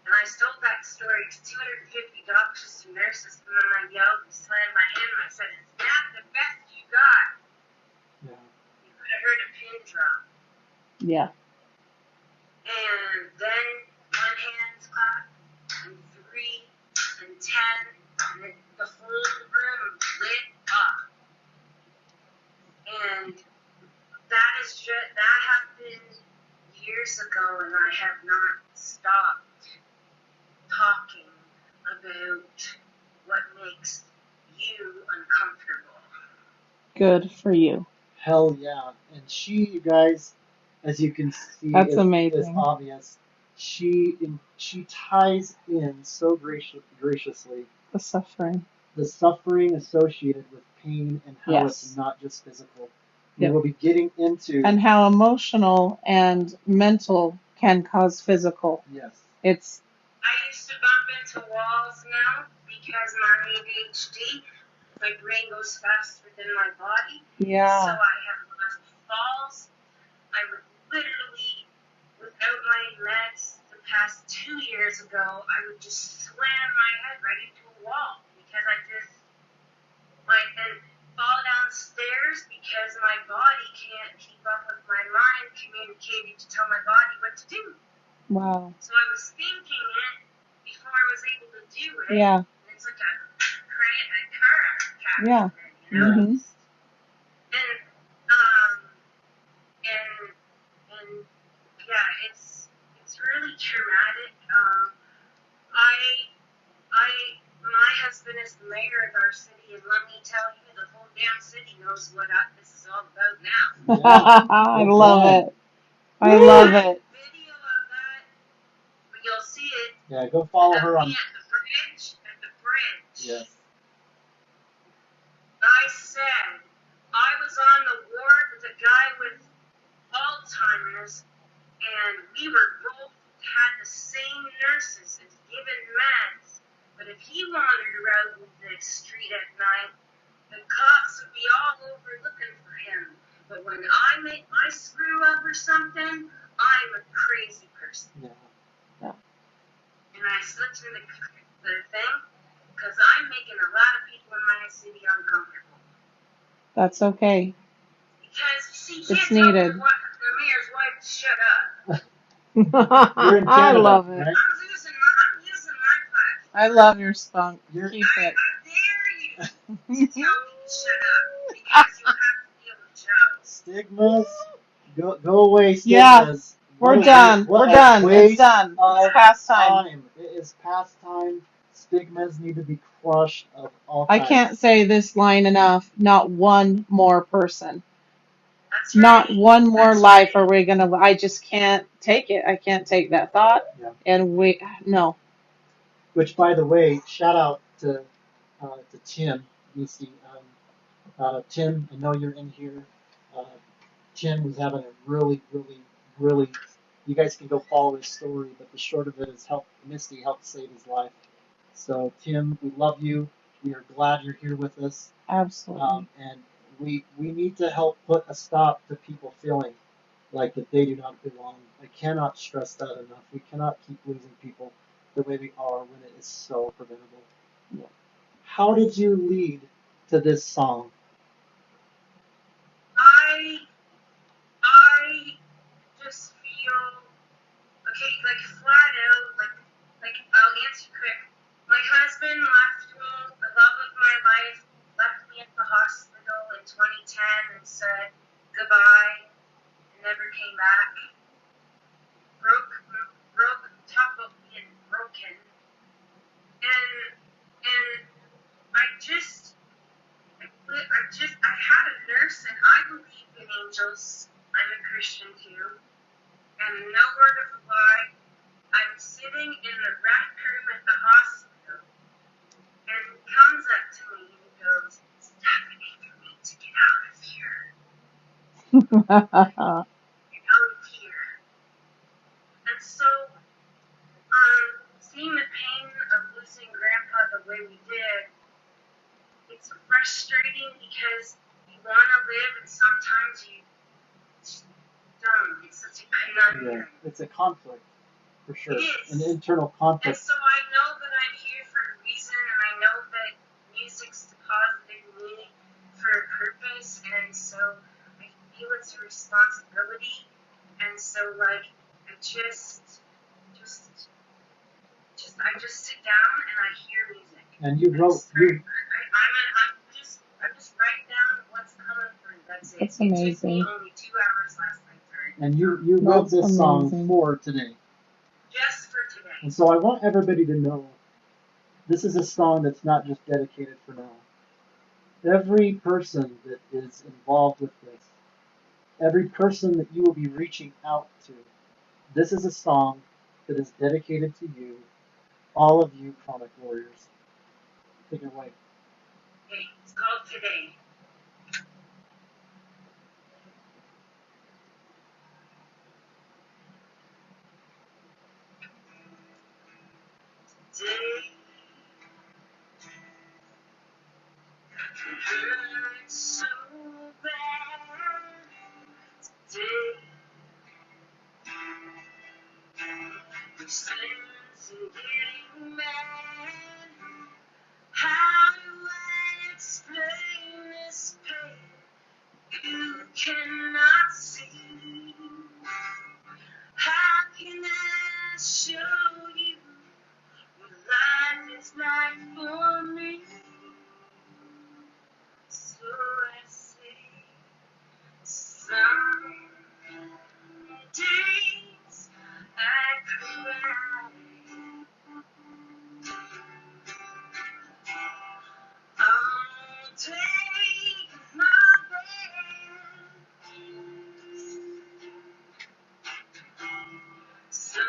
And I told that story to 250 doctors and nurses, and then I yelled and slammed my hand, and I said, is that the best you got? Yeah. You could have heard a pin drop. Yeah. And then 1 hand clap, and 3, and 10, and then the whole room lit up. And that happened years ago, and I have not stopped talking about what makes you uncomfortable. Good for you. Hell yeah. And she, you guys, as you can see, That's is amazing. obvious. She ties in so graciously The suffering. the suffering associated with pain and how Yes. it's not just physical. Yep. We'll be getting into And how emotional and mental can cause physical. yes. It's I used to bump into walls now because my ADHD, my brain goes faster than my body. So yeah. I have lots of falls. I would literally, without my meds, the past 2 years ago, I would just slam my head right into a wall because and fall downstairs because my body can't keep up with my mind communicating to tell my body what to do. Wow. So I was thinking it before I was able to do it. Yeah. And it's like a car accident, Yeah. you know? Mm-hmm. And yeah, it's really traumatic. My husband is the mayor of our city, and let me tell you, the whole damn city knows what this is all about now. I love it. I Woo! love it. Video of that, you'll see it. Yeah, go follow her on. At the bridge. Yes. I said I was on the ward with a guy with Alzheimer's, and we were both had the same nurses and given meds. But if he wandered around the street at night, the cops would be all over looking for him. But when I screw up or something, I'm a crazy person. Yeah. And I slipped in the thing because I'm making a lot of people in my city uncomfortable. That's okay. Because you see, It's can't tell needed. the mayor's wife to shut up. You're in Canada, I love it. right? I'm using my platform. I love your spunk. Keep I it. dare you to tell me to shut up because you have to deal with Joe. Stigmas, go away. Stigmas. Yeah, we're done. What We're a done. waste It's done. of It's past time. It is past time. Stigmas need to be crushed of all I types. can't say this line enough. Not one more person. That's Not right. one more That's life right. are we gonna. I just can't take it. I can't take that thought. Yeah. And no. Which, by the way, shout out to Tim, Misty. Tim, I know you're in here. Tim was having a really, you guys can go follow his story, but the short of it is Misty helped save his life. So Tim, we love you. We are glad you're here with us. Absolutely. And we need to help put a stop to people feeling like that they do not belong. I cannot stress that enough. We cannot keep losing people the way we are when it is so preventable. Yeah. How did you lead to this song? I just feel okay, like flat out, like I'll answer quick. My husband left me, the love of my life, left me at the hospital in 2010 and said goodbye and never came back. Talk about being broken. And I had a nurse, and I believe in angels. I'm a Christian too. And no word of a lie, I'm sitting in the rec room at the hospital, and he comes up to me and he goes, Stephanie, you need to get out of here. You know, frustrating because you want to live and sometimes you don't. It's such a conundrum. Yeah, it's a conflict, for sure. It is. An internal conflict. And so I know that I'm here for a reason, and I know that music's deposited in me for a purpose, and so I feel it's a responsibility, and so like I just I just sit down and I hear music. And you wrote, I'm just writing down what's coming through. That's it. That's It took me amazing. only 2 hours last night to write. and you wrote That's this song amazing. for today. Just for today. And so I want everybody to know this is a song that's not just dedicated for now. Every person that is involved with this, every person that you will be reaching out to, this is a song that is dedicated to you, all of you comic warriors. Take it away. Okay, it's called Today. Today hurts so bad. Today the sense of getting mad. How do I explain this pain you cannot see? How can I show you what life is like for me? So I say, some days I cry. I'll take my bed. Some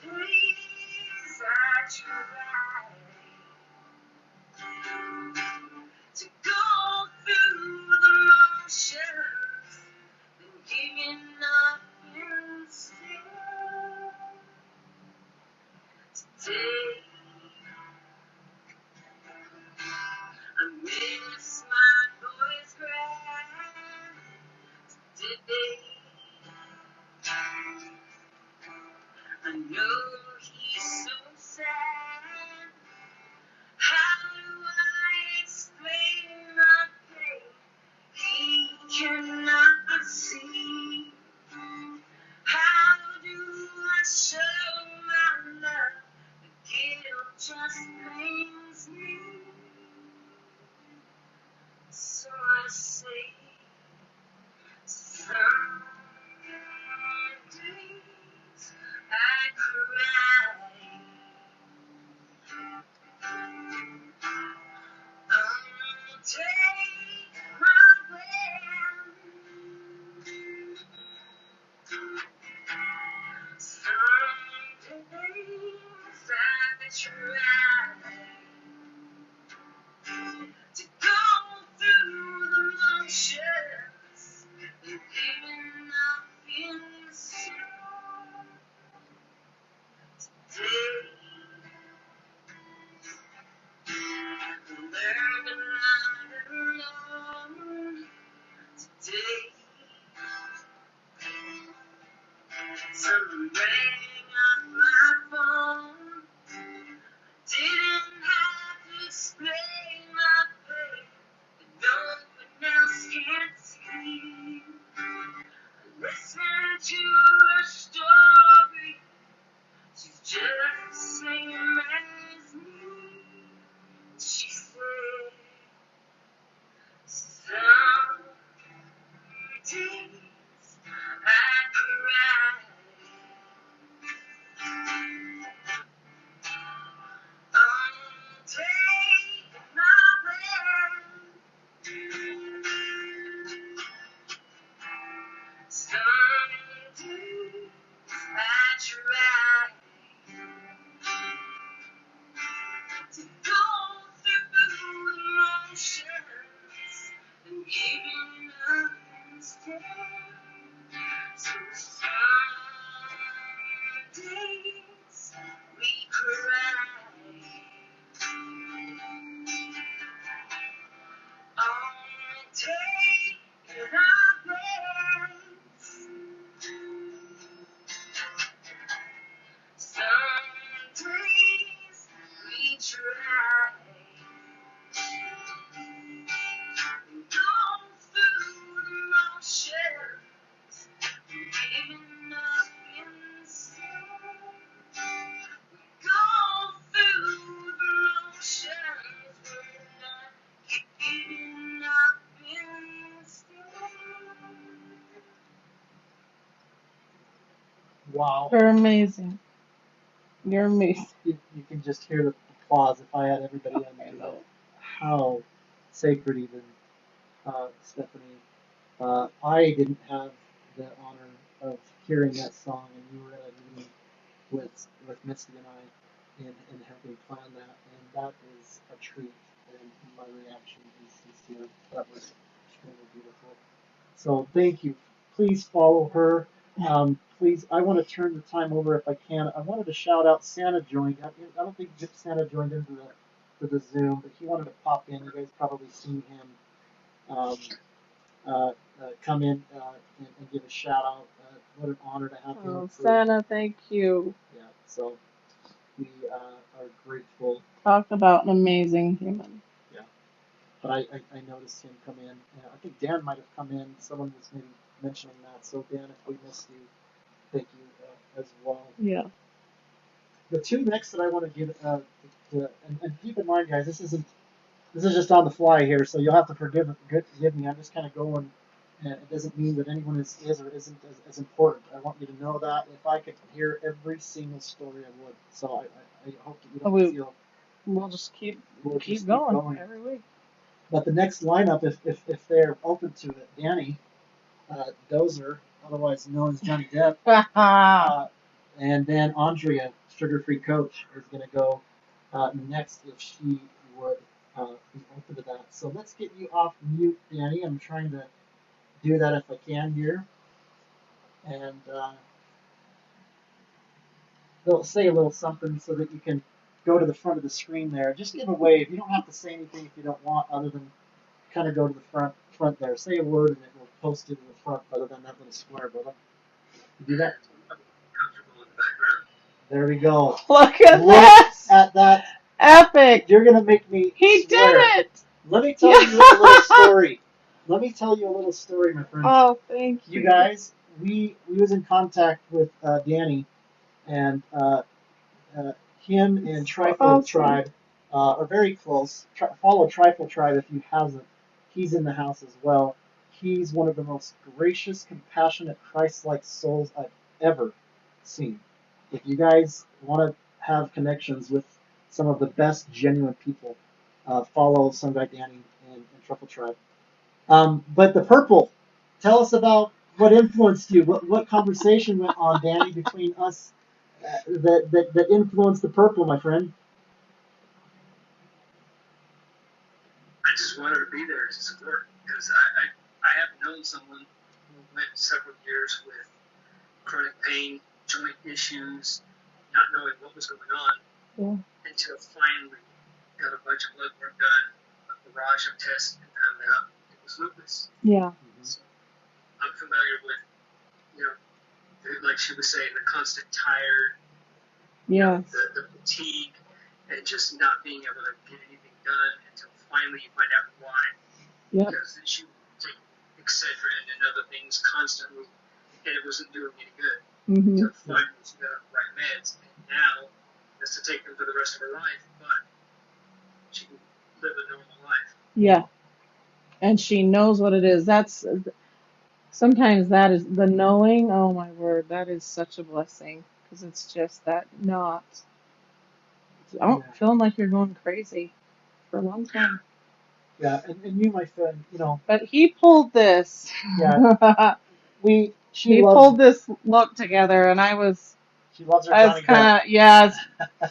days I try to go through the motions and giving up instead. Today I miss my boy's breath. Today I know he's so sad. How do I explain my pain? He cannot see. How do I show my love? The guilt just pains me. So I say, some days I cry. I'll take my way. Some days I try to go through the motions, giving up inside. Today, learn to not alone. Today, someone rang on my phone. Didn't have to explain my pain, but no one else can see. Listen to her story. She's just the same as me. She said, some days I cry. I'll take my bed. Some days I try to go through the motions and giving up instead. So some days we cry. Some days we try, go through the motions, giving up inside. Go through the motions, we're not giving up inside. Wow. You're amazing. You're amazing. You can just hear the applause if I had everybody on I there. know. How sacred even, Stephanie. I didn't have the honor of hearing that song, and you were at a meeting with Misty and I in helping plan that, and that is a treat. And my reaction is sincere. That was extremely beautiful. So thank you. Please follow her. Please, I want to turn the time over if I can. I wanted to shout out Santa joined. I don't think Santa joined into the Zoom, but he wanted to pop in. You guys probably seen him come in and give a shout out. What an honor to have him. Oh, Santa, thank you. Yeah, so we are grateful. Talk about an amazing human. Yeah, but I noticed him come in. I think Dan might have come in. Someone was maybe mentioning that. So Dan, if we missed you, thank you as well. Yeah. The two next that I want to give, and keep in mind, guys, this is just on the fly here, so you'll have to forgive me. I'm just kind of going, and it doesn't mean that anyone is or isn't as important. I want you to know that if I could hear every single story, I would. So I hope that you don't feel. We'll just keep Keep going every week. But the next lineup, if they're open to it, Danny Dozer, otherwise known as Johnny Depp, and then Andrea, sugar-free coach, is going to go next if she would be open to that. So let's get you off mute, Danny. I'm trying to do that if I can here. And they'll say a little something so that you can go to the front of the screen there. Just give a wave. You don't have to say anything if you don't want, other than kind of go to the front there. Say a word and it will post it to the front, other than that little square, brother. You do that? There we go. Look at that. Epic. You're going to make me He swear. did it. Let me tell you a little story. Let me tell you a little story, my friend. Oh, thank you. You guys, we was in contact with Danny, and him and Trifle Tribe are very close. Follow Trifle Tribe if you haven't. He's in the house as well. He's one of the most gracious, compassionate, Christ-like souls I've ever seen. If you guys want to have connections with some of the best, genuine people, follow some guy Danny and Truffle Tribe. But the purple, tell us about what influenced you. What conversation went on, Danny, between us that influenced the purple, my friend? I just wanted to be there to support because I have known someone who went several years with chronic pain, joint issues, not knowing what was going on until finally got a bunch of blood work done, a barrage of tests, and found out it was lupus. Yeah. So I'm familiar with, like she was saying, the constant tired, the fatigue, and just not being able to get anything done until finally you find out why. Yep. Because she was taking Excedrin and other things constantly, and it wasn't doing any good. Mm-hmm. So finally she got on the right meds, and now has to take them for the rest of her life, but she can live a normal life. Yeah. And she knows what it is. Sometimes that is the knowing. Oh my word, that is such a blessing because it's just that not. I don't feeling like you're going crazy for a long time. Yeah, and you, my friend, But he pulled this. Yeah. She pulled this look together, and I was. She loves her I was Johnny kind of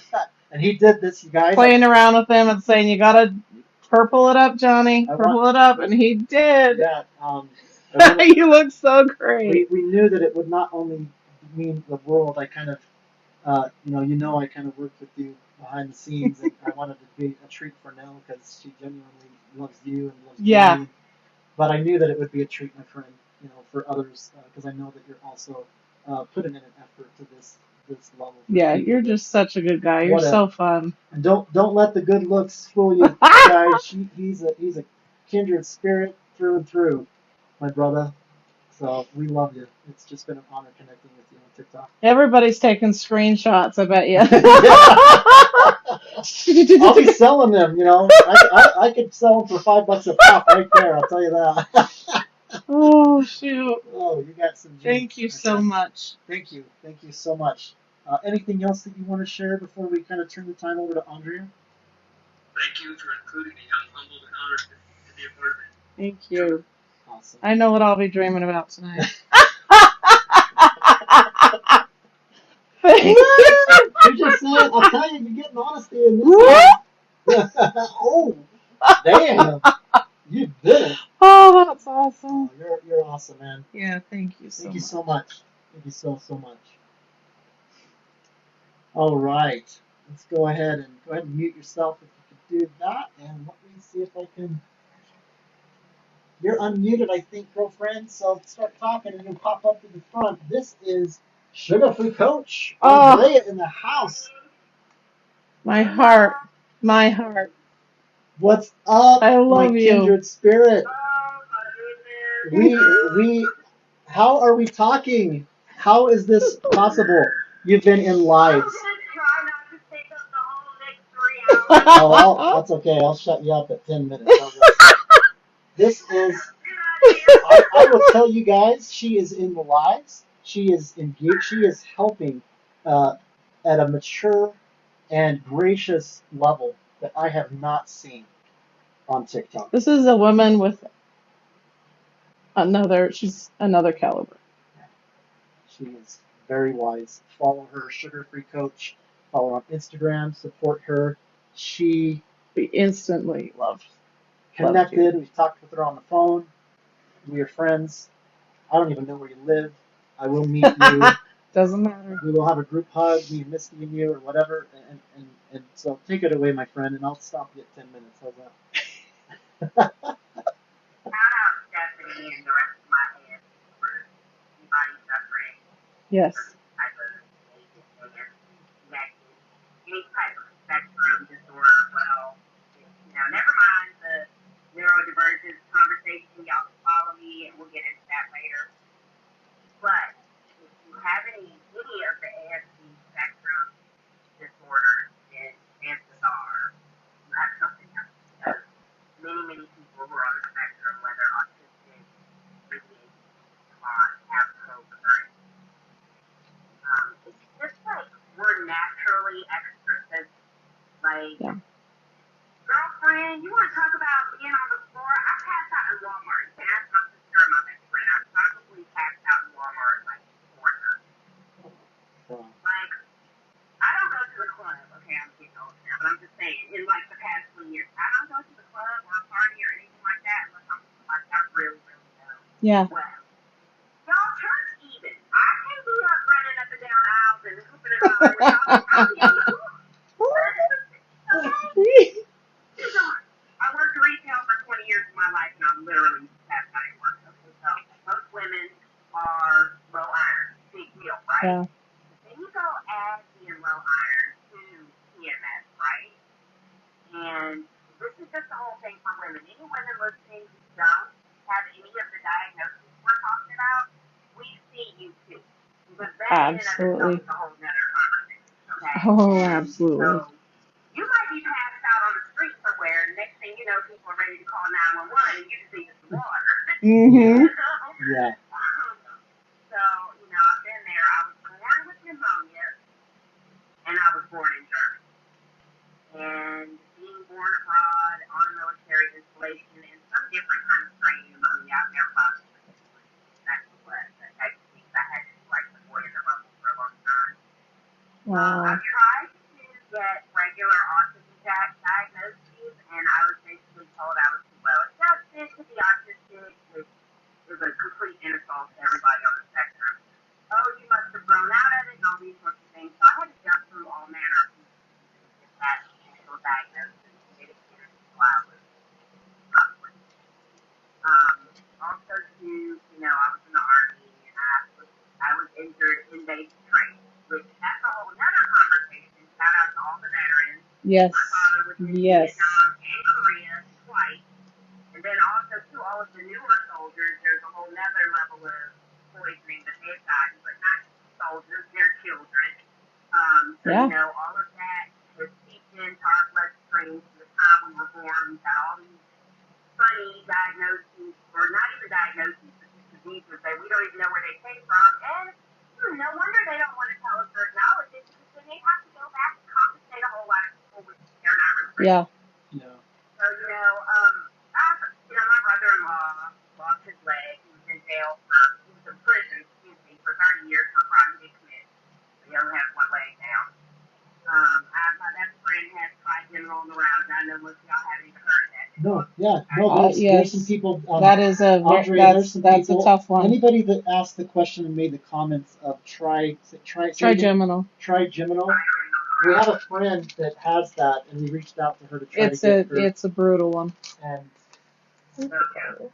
and he did this, you guys. Playing around with him and saying, "You gotta purple it up, Johnny. Purple it up," and he did. Yeah. You look so great. We knew that it would not only mean the world. I kind of, I kind of worked with you behind the scenes, and I wanted to be a treat for Nell because she genuinely loves you and loves me. but I knew that it would be a treat, my friend, for others, because I know that you're also putting in an effort to this level. Yeah, you're just such a good guy. You're so fun. And don't let the good looks fool you, guys. He's a kindred spirit through and through, my brother. So we love you. It's just been an honor connecting with you on TikTok. Everybody's taking screenshots, I bet you. I'll be selling them, I could sell them for $5 a pop right there, I'll tell you that. Oh, shoot. Oh, you got some genes. Thank you so much. Thank you so much. Anything else that you want to share before we kind of turn the time over to Andrea? Thank you for including me. I'm humbled and honored to be a part of it. Thank you. Awesome. I know what I'll be dreaming about tonight. You're just saying, I'll tell you, you're getting honesty in this. Oh, damn. You did it. Oh, that's awesome. You're awesome, man. Yeah, thank you so much. Thank you so much. Thank you so much. All right. Let's go ahead and mute yourself if you could do that. And let me see if I can. You're unmuted, I think, girlfriend. So start talking and you'll pop up to the front. This is Sugar Free Coach. Andrea in the house. My heart. My heart. What's up, I love my you. kindred spirit? We how are we talking? How is this possible? You've been in lives. Oh, that's okay. I'll shut you up at 10 minutes. This is, I will tell you guys, she is in the lives. She is engaged. She is helping at a mature and gracious level that I have not seen on TikTok. This is a woman with she's another caliber. She is very wise. Follow her, Sugar Free Coach. Follow her on Instagram. Support her. We instantly loved. Connected. We've talked with her on the phone. We are friends. I don't even know where you live. I will meet you. Doesn't matter. We will have a group hug, me, Misty, and you, or whatever. And so take it away, my friend, and I'll stop you at 10 minutes. How's that? Shout out Stephanie and the rest of my AS group. Anybody suffering Yes. type of any type of spectrum disorder, well, never mind the neurodivergence conversation. Y'all can follow me and we'll get into that later. But if you have any of the ASD spectrum disorders, then chances are you have something else. Because many people who are on the spectrum, whether autistic, ADHD, have co-occurring. It's just like we're naturally extra sensitive. Like, girlfriend, you want to talk about being on the floor? I passed out in Walmart. You can ask my sister or my best friend. I probably passed out in Walmart like 4 times. Like, I don't go to the club. Okay, I'm getting old now, but I'm just saying, in like the past 20 years, I don't go to the club or a party or anything like that unless I'm like I really know. Yeah. Well, y'all church even. I can't be up running up and down the aisles and hooping it all with y'all. I worked retail for 20 years of my life, and I'm literally passed out at work. Okay, so most women are low iron, big deal, right? Yeah. Then you go add being low iron to PMS, right? And this is just the whole thing for women. Any women listening who don't have any of the diagnoses we're talking about, we see you too. But that in and of itself is a whole nother conversation, okay? Oh, absolutely. So, you might be passed out on the street somewhere, and next thing you know, people are ready to call 911, and you just need some water. Mm-hmm. Yeah. So, I've been there. I was born with pneumonia, and I was born in Germany. And being born abroad on a military installation and some different kind of strain pneumonia, I've never thought it was exactly what. I think I had like the boy in the rumble for a long time. Wow. I tried to get regular autism diagnoses, and I was basically told I was too well adjusted to be autistic, which is a complete insult to everybody on the spectrum. Oh, you must have grown out of it, and all these sorts of things. So I had to jump through all manner of things to get that initial diagnosis and get it cleared while I was Yes. My father was in Yes. Vietnam and Korea twice. And then also, too, all of the newer soldiers, there's a whole nother level of poisoning that they've gotten, but not soldiers, they're children. So, Yeah. you know, all of that has seeped into our bloodstream from the time we were born. We've got all these funny diagnoses, or not even diagnoses, but just diseases that we don't even know where they came from. And no wonder they don't want to tell us or acknowledge it, because then they have to go back and compensate a whole lot of people, which they're not really ready. Yeah. Yeah. So, my brother-in-law lost his leg. He was in jail he was in prison, for 30 years for a crime he didn't commit. So he only has one leg now. My best friend has trigeminal neuralgia. I know most of y'all haven't even heard of that. No, yeah, no. There's Yes. some people. That is Andre, there's some that's people. a tough one. Anybody that asked the question and made the comments of Trigeminal. trigeminal. We have a friend that has that, and we reached out to her to try to get her. It's a brutal one. And no joke.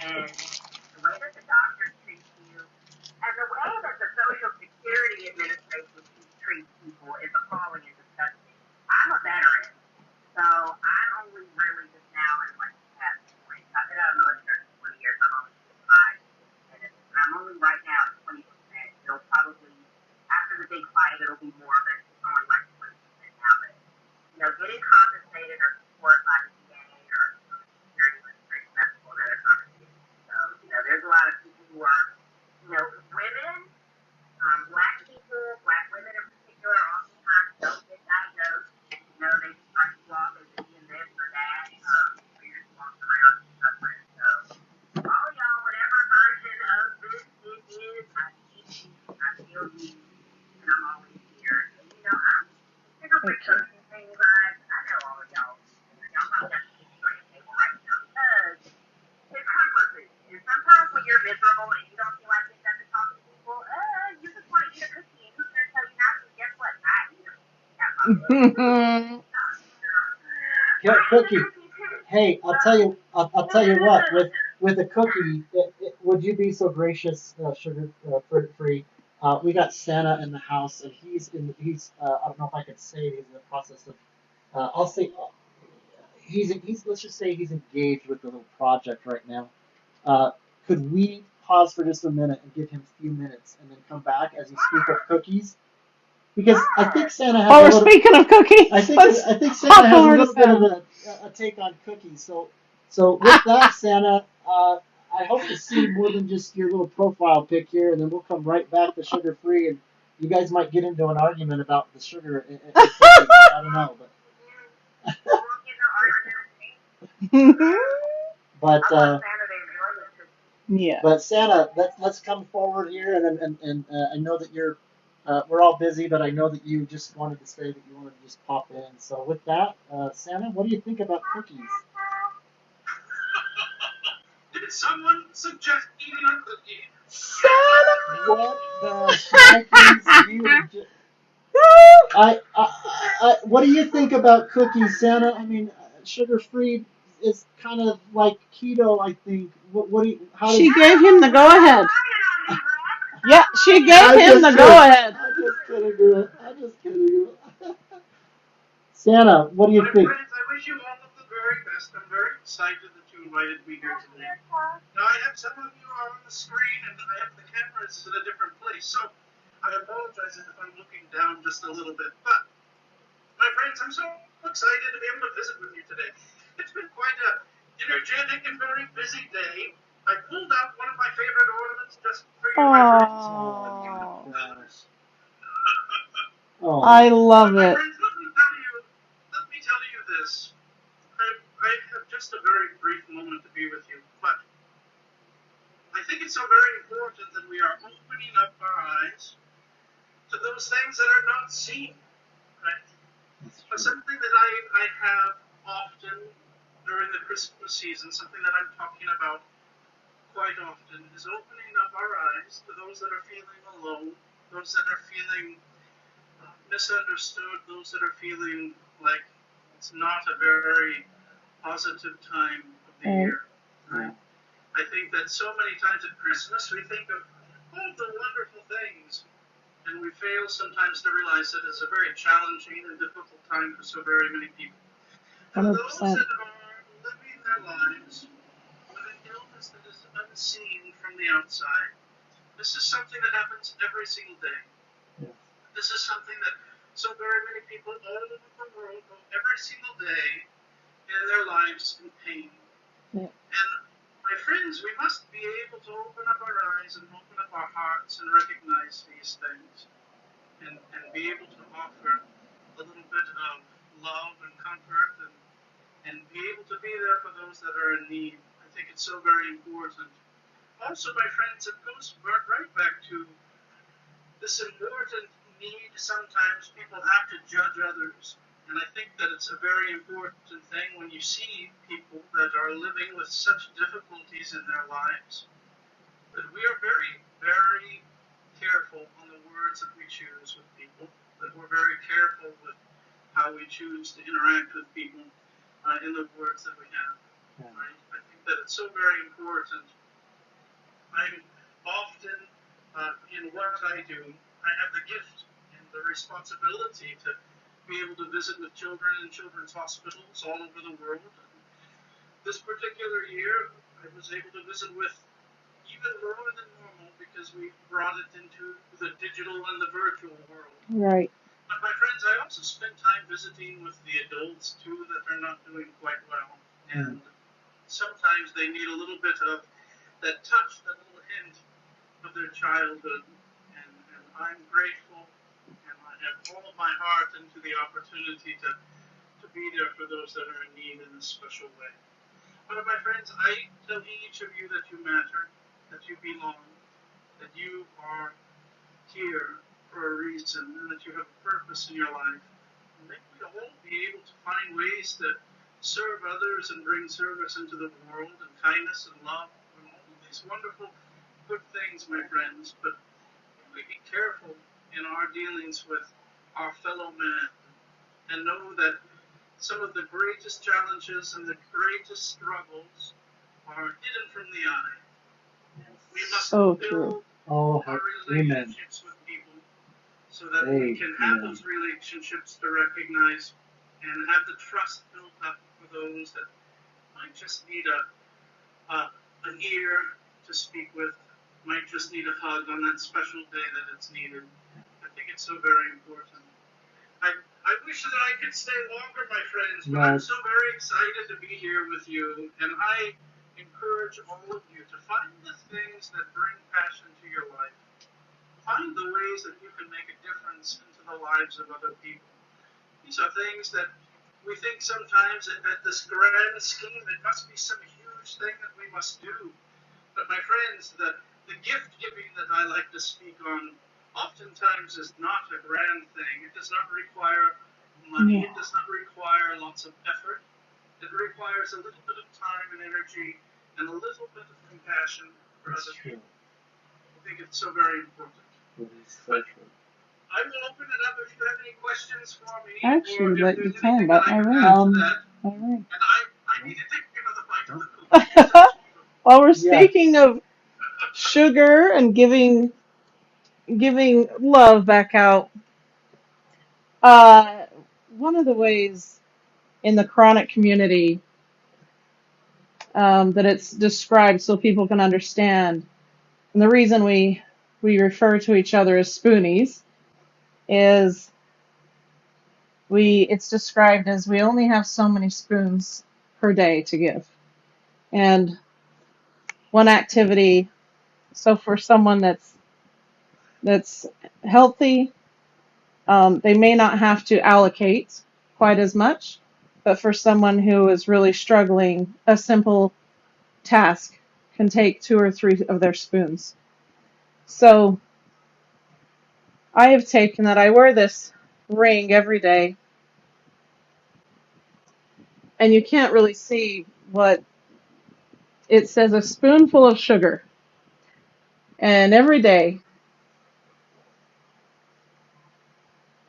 And the way that the doctors treat you, and the way that the Social Security Administration treats people is appalling and disgusting. I'm a veteran, so I'm only really just now in like the past point. I've been out of the military for 20 years. I'm only 55, and I'm only right now at 20%. It'll probably, after the big fight, it'll be more, but it's only like 20% now. But getting compensated or support by the VA or Social Security Administration, that's a whole other conversation. So, there's a lot of people who are, women, black people, black women in particular, oftentimes don't get diagnosed. They just write you off as a this or that. So you're just walking around and suffering. So, all y'all, whatever version of this it is, I see you, I feel you, and I'm always here. And, I'm bigger picture things, guys. I know all of y'all. Y'all probably got to keep straight table right now because it's comfort food. And sometimes when you're miserable and you don't feel like getting up and talking to people, you just want to eat a cookie. And who's going to tell you not to? Guess what? I eat them. yeah, cookie. Hey, I'll tell you what. With a cookie, would you be so gracious, sugar free? We got Santa in the house, and he's I don't know if I could say it, he's in the process of. I'll say he's let's just say he's engaged with the little project right now. Could we pause for just a minute and give him a few minutes, and then come back as you speak of cookies? Because I think Santa has. Oh, we're speaking of cookies. I think Santa has a little bit of a take on cookies. So with that, Santa, I hope to see more than just your little profile pic here, and then we'll come right back to sugar free, and you guys might get into an argument about the sugar in cookies. I don't know, but yeah. But Santa, let's come forward here, and I know that you're. We're all busy, but I know that you just wanted to say that you wanted to just pop in. So with that, Santa, what do you think about cookies? Did someone suggest eating a cookie? Santa! What the heck is you? What do you think about cookies, Santa? I mean, sugar-free is kind of like keto, I think. What do you? She gave him the go-ahead. Yeah, she gave him the go-ahead. I'm just kidding you. Santa, what do you think? My friends, I wish you all of the very best. I'm very excited that you invited me here today. Now, I have some of you on the screen, and I have the cameras in a different place, so I apologize if I'm looking down just a little bit. But, my friends, I'm so excited to be able to visit with you today. It's been quite an energetic and very busy day. I pulled out one of my favorite ornaments just for you, my friends. Oh, I love it. Friends, let me tell you this. I have just a very brief moment to be with you, but I think it's so very important that we are opening up our eyes to those things that are not seen, right? Something that I have often during the Christmas season, something that I'm talking about quite often, is opening up our eyes to those that are feeling alone, those that are feeling misunderstood, those that are feeling like it's not a very positive time of the year. Right? I think that so many times at Christmas we think of all the wonderful things And we fail sometimes to realize that it's a very challenging and difficult time for so very many people. For those 100%. that are living their lives with an illness that is unseen from the outside, this is something that happens every single day. Yes. This is something that so very many people all over the world go every single day in their lives in pain. Yeah. And my friends, we must be able to open up our eyes and open up our hearts and recognize these things and be able to offer a little bit of love and comfort and be able to be there for those that are in need. I think it's so very important. Also, my friends, it goes right back to this important need. Sometimes people have to judge others. And I think that it's a very important thing when you see people that are living with such difficulties in their lives. That we are very, very careful on the words that we choose with people. That we're very careful with how we choose to interact with people in the words that we have. Yeah. Right? I think that it's so very important. I'm often, in what I do, I have the gift and the responsibility to be able to visit with children in children's hospitals all over the world. This particular year, I was able to visit with even more than normal because we brought it into the digital and the virtual world. Right. But my friends, I also spend time visiting with the adults too that are not doing quite well. And sometimes they need a little bit of that touch, that little hint of their childhood. And I'm grateful and I have all of my heart into the opportunity to be there for those that are in need in a special way. But my friends, I tell each of you that you matter, that you belong, that you are here for a reason, and that you have a purpose in your life. And may we all be able to find ways to serve others and bring service into the world, and kindness and love, and all of these wonderful good things, my friends. But may we be careful in our dealings with our fellow man, and know that some of the greatest challenges and the greatest struggles are hidden from the eye. We must So build Oh, our amen. relationships with people so that we can have Amen. those relationships to recognize and have the trust built up for those that might just need an ear to speak with, might just need a hug on that special day that it's needed. I think it's so very important. I wish that I could stay longer, my friends, but I'm so very excited to be here with you, and I encourage all of you to find the things that bring passion to your life. Find the ways that you can make a difference into the lives of other people. These are things that we think sometimes at this grand scheme, it must be some huge thing that we must do. But my friends, the gift giving that I like to speak on oftentimes is not a grand thing. It does not require money. It does not require lots of effort. It requires a little bit of time and energy and a little bit of compassion for other people. I think it's so very important. It is so true. I will open it up if you have any questions for me. Actually, or but if you there's can, anything but that I all can right. add to that. All right. And I need to take another bite of the cookie. While we're speaking of sugar and giving love back out, one of the ways in the chronic community that it's described so people can understand, and the reason we refer to each other as spoonies is it's described as we only have so many spoons per day to give. And one activity, so for someone that's healthy, they may not have to allocate quite as much, but for someone who is really struggling, a simple task can take 2 or 3 of their spoons. So I have taken that. I wear this ring every day, and you can't really see what it says, a spoonful of sugar. And every day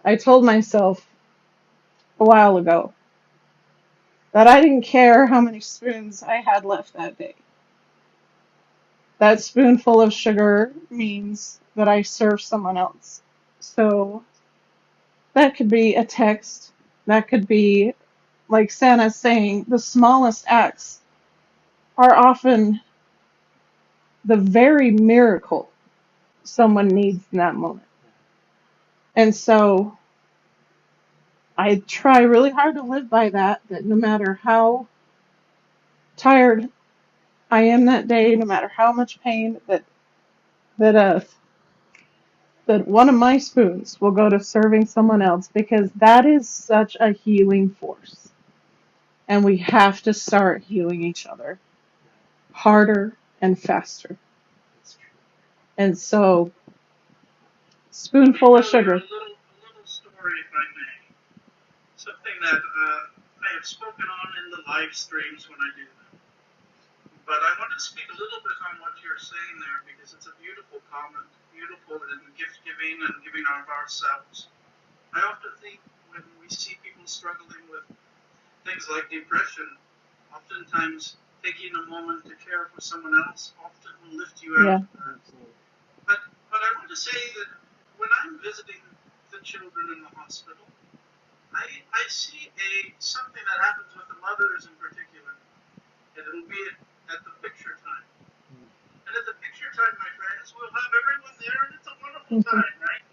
I told myself a while ago that I didn't care how many spoons I had left that day. That spoonful of sugar means that I serve someone else. So that could be a text. That could be, like Santa's saying, the smallest acts are often the very miracle someone needs in that moment. And so I try really hard to live by that no matter how tired I am that day, no matter how much pain, that one of my spoons will go to serving someone else, because that is such a healing force. And we have to start healing each other harder and faster. And so, spoonful of sugar. A little story, if I may. Something that I have spoken on in the live streams when I do them. But I want to speak a little bit on what you're saying there, because it's a beautiful comment, beautiful in gift giving and giving of ourselves. I often think when we see people struggling with things like depression, oftentimes taking a moment to care for someone else often will lift you out of that. But I want to say that when I'm visiting the children in the hospital, I see something that happens with the mothers in particular, and it'll be at the picture time. And at the picture time, my friends, we'll have everyone there, and it's a wonderful time, right?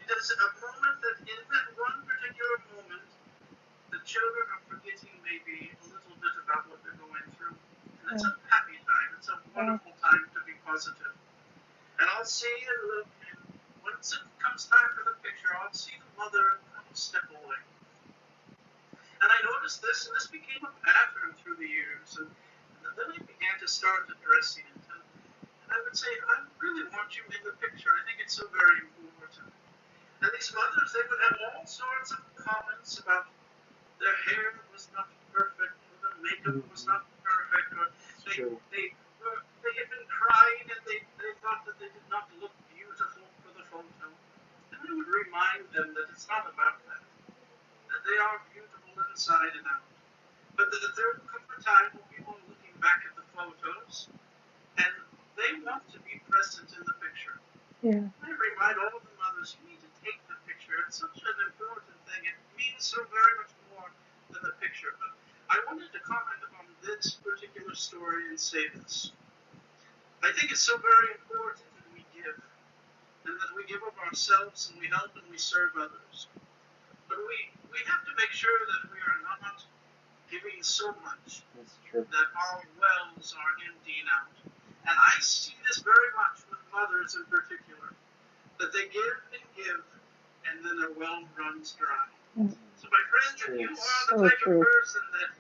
It is a moment that in that one particular moment, the children are forgetting maybe a little bit about what they're going through. And it's a happy time. It's a wonderful time to be positive. And I'll see and look, and once it comes time for the picture, I'll see the mother step away. And I noticed this, and this became a pattern through the years. And then I began to start addressing it. And I would say, I really want you in the picture. I think it's so very important. And these mothers, they would have all sorts of comments about their hair was not perfect, or their makeup was not perfect, or they had been crying and they thought that they did not look beautiful for the photo. And I would remind them that it's not about that. That they are beautiful inside and out. But that there will come a time when people are looking back at the photos and they want to be present in the picture. Yeah. I remind all of the mothers, you need to take the picture. It's such an important thing. It means so very much more than the picture. But I wanted to comment on this particular story and say this. I think it's so very important that we give, and that we give of ourselves, and we help and we serve others. But we have to make sure that we are not giving so much that our wells are emptying out. And I see this very much with mothers in particular, that they give, and then their well runs dry. So my friends, if you are the type of person that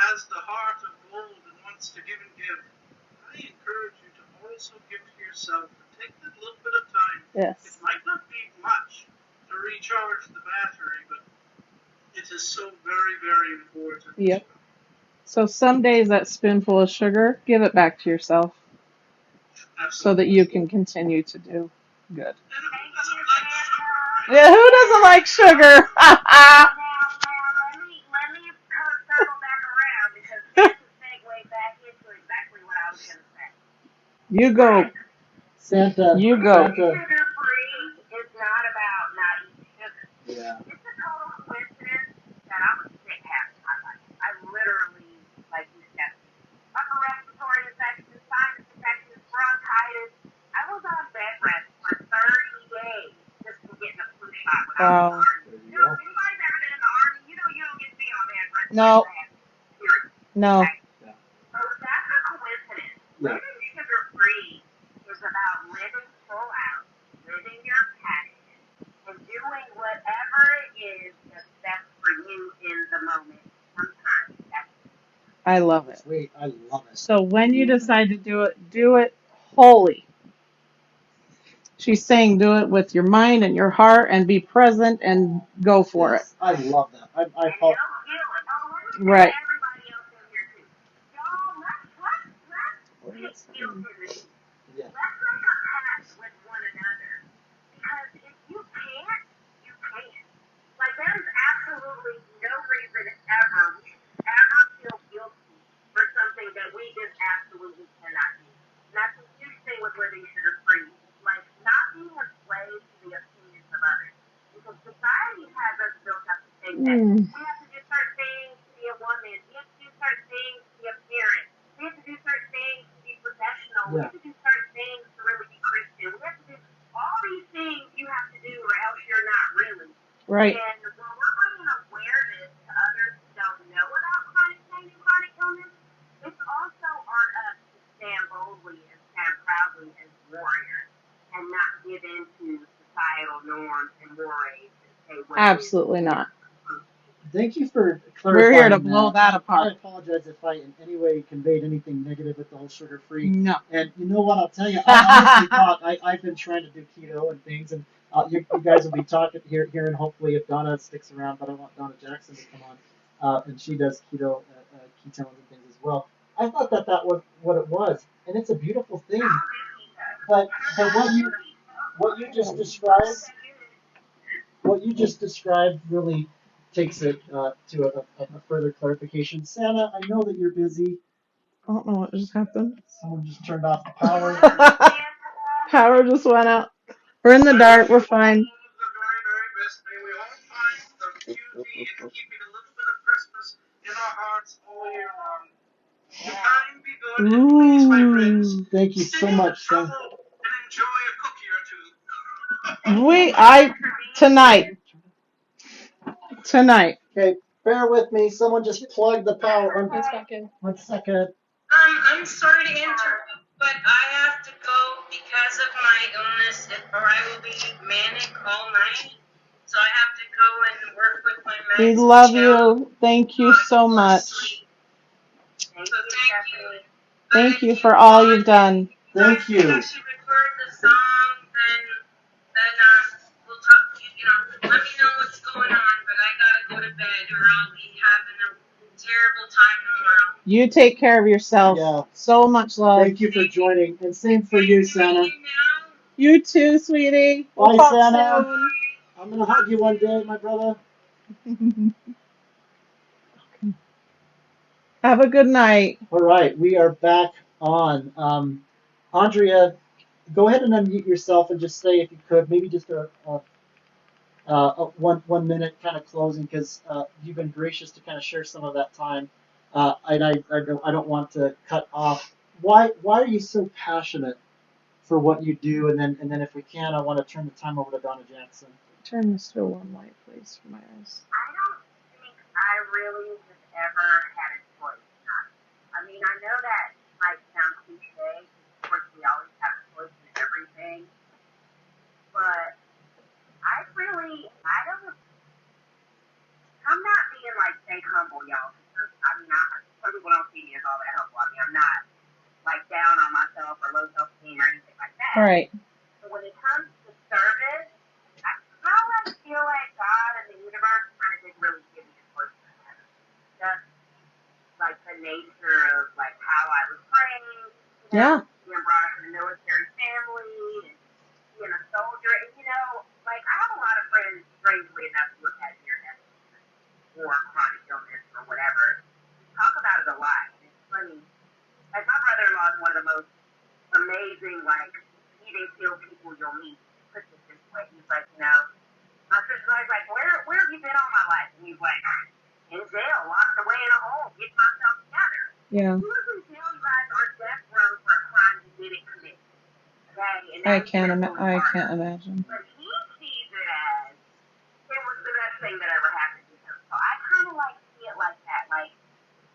has the heart of gold and wants to give and give, I encourage you to also give to yourself and take that little bit of time. Yes. It might not be much to recharge the battery, but it is so very, very important. Yep. So some days that spoonful of sugar, give it back to yourself. Absolutely. So that you can continue to do good. Yeah, who doesn't like sugar? Now, let me circle back around, because this is segue back into exactly what I was going to say. You go. Santa. You go. Sugar-free is not about not eating sugar. Yeah. It's a total coincidence that I was sick half my life. I literally, like you said, upper respiratory infections, sinus infections, bronchitis. I was on bed rest for 30 days just from getting a flu shot when I was in the Army. You know, if anybody's ever been in the Army, you know you don't get to be on bed rest. No. Period. No. Okay? Yeah. So that's a coincidence. Yeah. Living sugar-free is about living full out, living your passion, and doing whatever it is that's best for you in the moment. Sometimes that's I love it. Sweet. I love it. So when you decide to do it wholly. She's saying do it with your mind and your heart and be present and go for it. I love that. I Right. everybody else in here too. Y'all, let's take guilt in the teeth. Yeah. Let's make a pact with one another. Because if you can't, you can't. Like, there is absolutely no reason ever we should ever feel guilty for something that we just absolutely cannot do. And that's a huge thing with living sugar-free. Like, not being a slave to the opinions of others. We have to do certain things to be a woman. We have to do certain things to be a parent. We have to do certain things to be professional. We have to do certain things to really be Christian. We have to do all these things you have to do, or else you're not really. Right. And when we're bringing awareness to others who don't know about chronic pain and chronic illness, it's also on us to stand boldly and stand proudly as warriors and not give in to societal norms and mores and say what Absolutely not. Thank you for clarifying. We're here to blow that I apart. apologize if I in any way conveyed anything negative with the whole sugar-free. No. And you know what? I'll tell you, I honestly thought I've been trying to do keto and things, and you guys will be talking here, and hopefully if Donna sticks around, but I want Donna Jackson to come on, and she does keto, ketones and things as well. I thought that was what it was, and it's a beautiful thing. But what you just described really takes it to a further clarification. Santa, I know that you're busy. I don't know what just happened. Someone just turned off the power. Power just went out. We're in the dark. We're fine. The very, very best. May we all find the beauty in keeping a little bit of Christmas in our hearts all year long. Be kind, be good, and please, my friends, Thank you so much, trouble Santa. and enjoy a cookie or two. Tonight. Okay, bear with me. Someone just plugged the power. One second. 1 second. I'm sorry to interrupt, but I have to go because of my illness, or I will be manic all night. So I have to go and work with my meds. We love you. Thank you so much. Thank you for all you've done. Thank you. If I should record the song, then we'll talk. Let me know what's going on. But I gotta go to bed, or I'll be having a terrible time tomorrow. You take care of yourself. Yeah. So much love. Thank you for joining, and same for you, Santa. You too, sweetie. Bye, We'll talk Santa. soon. I'm gonna hug you one day, my brother. Have a good night. All right, we are back on. Andrea, go ahead and unmute yourself and just say, if you could, maybe just a 1 minute kind of closing, because you've been gracious to kind of share some of that time, and I don't want to cut off. Why are you so passionate for what you do? And then if we can, I want to turn the time over to Donna Jackson. Turn this to a warm light, please, for my eyes. I don't think I really have ever had a choice. I mean, I know that might sound cliche. Of course, we always have a choice in everything. But I don't. I'm not being like fake humble, y'all. Some people don't see me as all that humble. I mean, I'm not like down on myself or low self-esteem or anything like that. All right. But when it comes to service, I kind of feel like God and the universe kind of didn't really give me a choice. Just like the nature of like how I was trained, being brought up in a military family, and being a soldier, and like I have a lot of friends, strangely enough, who have had near-death or chronic illness or whatever. We talk about it a lot, and it's funny. Like my brother-in-law is one of the most amazing, like even kill people you'll meet. He puts it this way. He's like, my sister's always like, where have you been all my life? And he's like, in jail, locked away in a hole, getting myself together. Yeah. Who doesn't tell you guys on death row for a crime you didn't commit? Okay? And I can't imagine. But he sees it as it was the best thing that ever happened to him. So I kind of like see it like that. Like,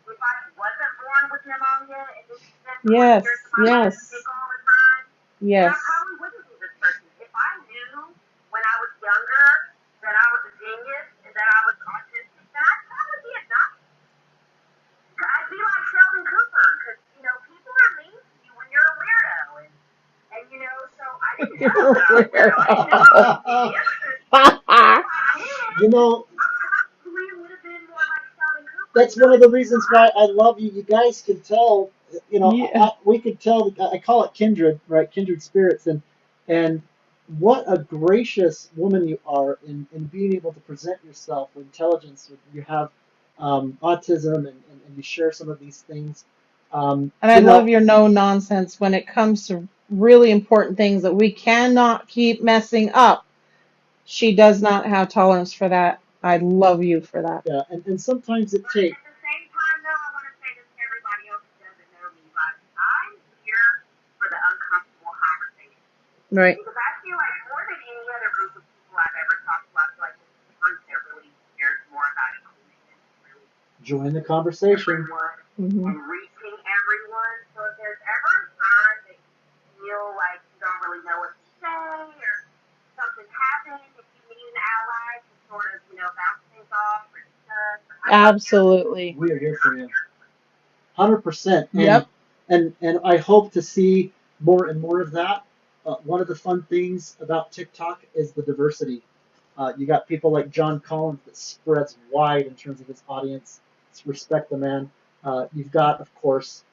if I wasn't born with pneumonia and this is just Yes. all the time, Yes. I probably wouldn't be this person. If I knew when I was younger that I was a genius and that I was autistic, then I'd probably be a doctor. I'd be like Sheldon Cooper, because, people are mean to you when you're a weirdo. And so I didn't know that I was a weirdo. I didn't know I was a genius. That's one of the reasons why I love you. You guys can tell, we could tell. I call it kindred, right? Kindred spirits, and what a gracious woman you are in being able to present yourself with intelligence. You have autism, and you share some of these things. And I love your no nonsense when it comes to really important things that we cannot keep messing up. She does not have tolerance for that. I love you for that. Yeah, and sometimes it But takes. at the same time, though, I want to say this to everybody else who doesn't know me. Like, I'm here for the uncomfortable conversation. Right. Because I feel like more than any other group of people I've ever talked to, I feel like this is a group that really cares more about inclusion, really Join the conversation. everyone Mm-hmm. and reaching everyone. So if there's ever a time that you feel like you don't really know what to say or something happened, if you need an ally to sort of, bounce things off or discuss, Absolutely. We are here for you. 100%. Yep. And I hope to see more and more of that. One of the fun things about TikTok is the diversity. You got people like John Collins that spreads wide in terms of his audience. Respect the man. You've got, of course,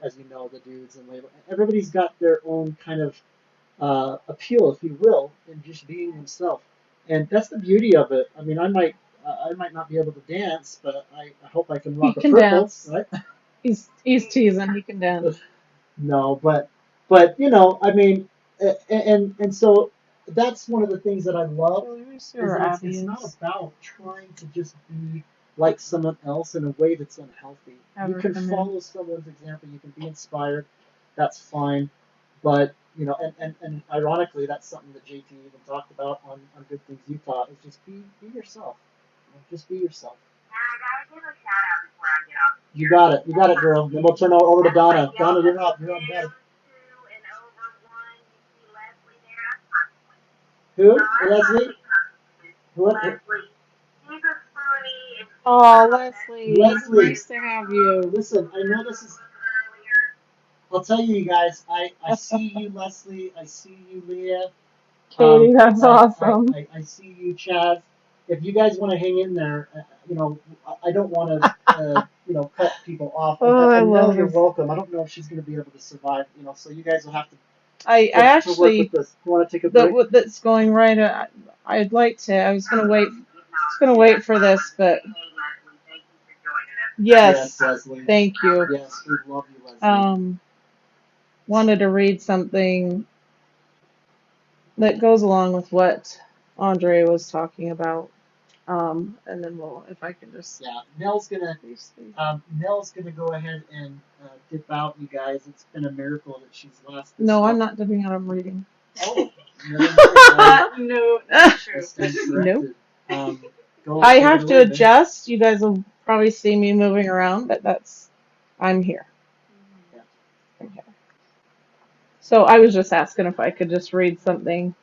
as you know, the dudes and label. Everybody's got their own kind of appeal, if you will, in just being himself. And that's the beauty of it. I mean, I might not be able to dance, but I hope I can He rock a can purple, dance. right? He's teasing. He can dance. No, but I mean, and so that's one of the things that I love So let me see is where that Abby it's not is. about trying to just be like someone else in a way that's unhealthy. Have You her can come in. follow someone's example, you can be inspired, that's fine. But and ironically, that's something that JT even talked about on Good Things You Taught is just be yourself. Just be yourself. And I gotta give a shout out before I get off. You got it, girl. Then we'll turn it over to Donna. Donna, you're up. You're on bed. 2 and over 1, you see Leslie there. That's my point. Who? No, that's Leslie? What? Leslie. She's a funny and she's Oh, Leslie. Leslie. Nice to have you. Listen, I know this is. I'll tell you guys. I see you, Leslie. I see you, Leah. Katie, that's awesome. I see you, Chaz. If you guys want to hang in there, I don't want to, cut people off. Oh, I And love Nell, you're her. welcome. I don't know if she's going to be able to survive, so you guys will have to I work actually, with this. You want to take a break? that's going right. I'd like to. I was gonna wait for this, but yes, Leslie. thank you. Yes, we love you, Leslie. Wanted to read something that goes along with what Andre was talking about. And then if I can just. Yeah, Nell's gonna go ahead and dip out, you guys. It's been a miracle that she's lasted. No, I'm not dipping out. I'm reading. Oh, No, not true. Nope. I have to adjust. You guys will probably see me moving around, but I'm here. Yeah. Okay. So I was just asking if I could just read something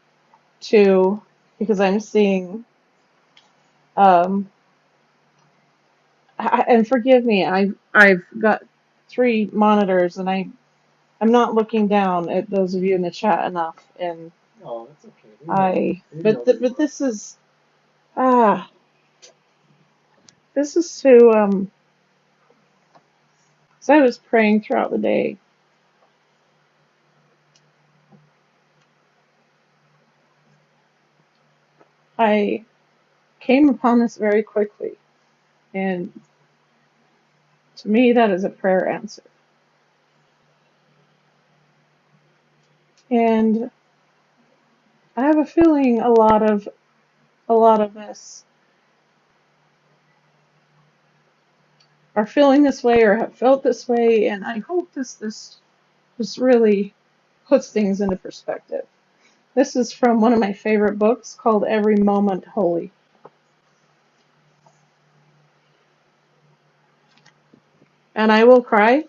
too, because I'm seeing, and forgive me, I've got 3 monitors and I'm not looking down at those of you in the chat enough, and Oh, that's okay. but this is this is to as I was praying throughout the day, I came upon this very quickly, and to me that is a prayer answer. And I have a feeling a lot of us are feeling this way or have felt this way, and I hope this really puts things into perspective. This is from one of my favorite books called Every Moment Holy. And I will cry.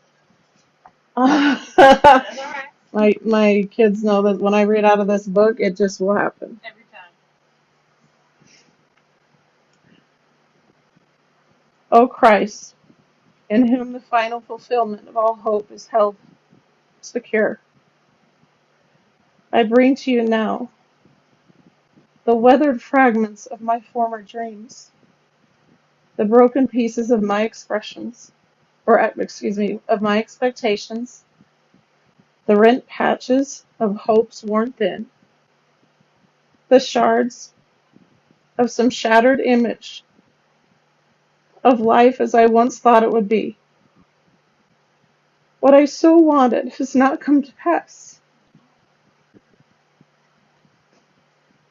My kids know that when I read out of this book, it just will happen. Every time. O Christ, in whom the final fulfillment of all hope is held secure, I bring to you now the weathered fragments of my former dreams, the broken pieces of my expressions, of my expectations, the rent patches of hopes worn thin, the shards of some shattered image of life as I once thought it would be. What I so wanted has not come to pass.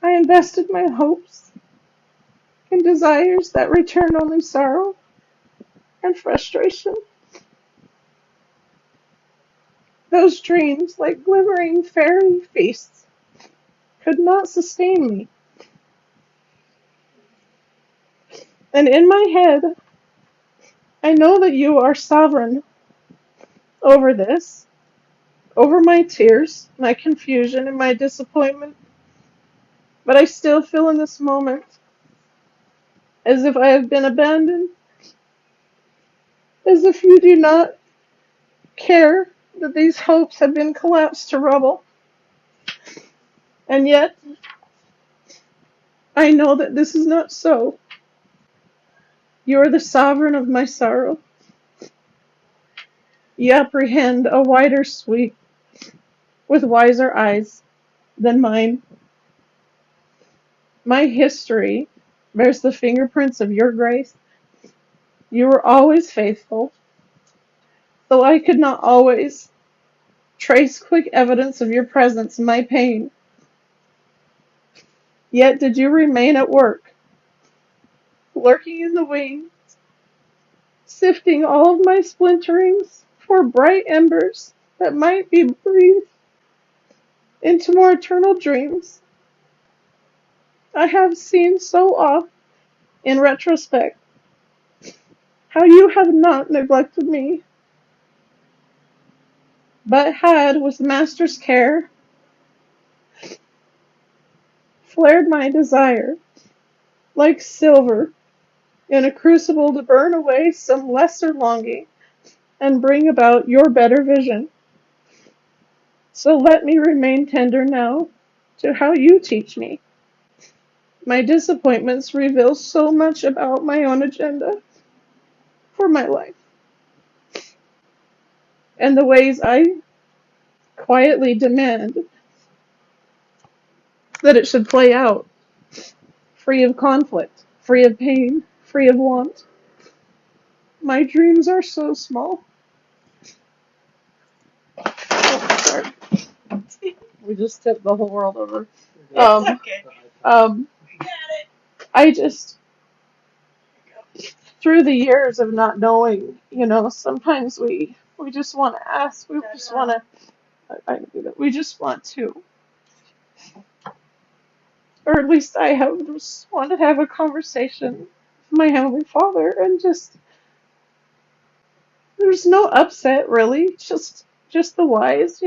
I invested my hopes and desires that return only sorrow and frustration. Those dreams, like glimmering fairy feasts, could not sustain me. And in my head, I know that you are sovereign over this, over my tears, my confusion, and my disappointment. But I still feel in this moment as if I have been abandoned, as if you do not care that these hopes have been collapsed to rubble. And yet, I know that this is not so. You are the sovereign of my sorrow. You apprehend a wider sweep with wiser eyes than mine. My history bears the fingerprints of your grace. You were always faithful, though I could not always trace quick evidence of your presence in my pain. Yet did you remain at work, lurking in the wings, sifting all of my splinterings for bright embers that might be breathed into more eternal dreams. I have seen so oft, in retrospect, how you have not neglected me, but had, with master's care, flared my desire, like silver, in a crucible to burn away some lesser longing and bring about your better vision. So let me remain tender now to how you teach me. My disappointments reveal so much about my own agenda for my life and the ways I quietly demand that it should play out, free of conflict, free of pain, free of want. My dreams are so small. Oh, sorry. We just tipped the whole world over. Okay. I just, through the years of not knowing, sometimes we just want to ask, we just want to, I can do that, we just want to, or at least I have just wanted to have a conversation with my Heavenly Father, and just, there's no upset really, just the whys,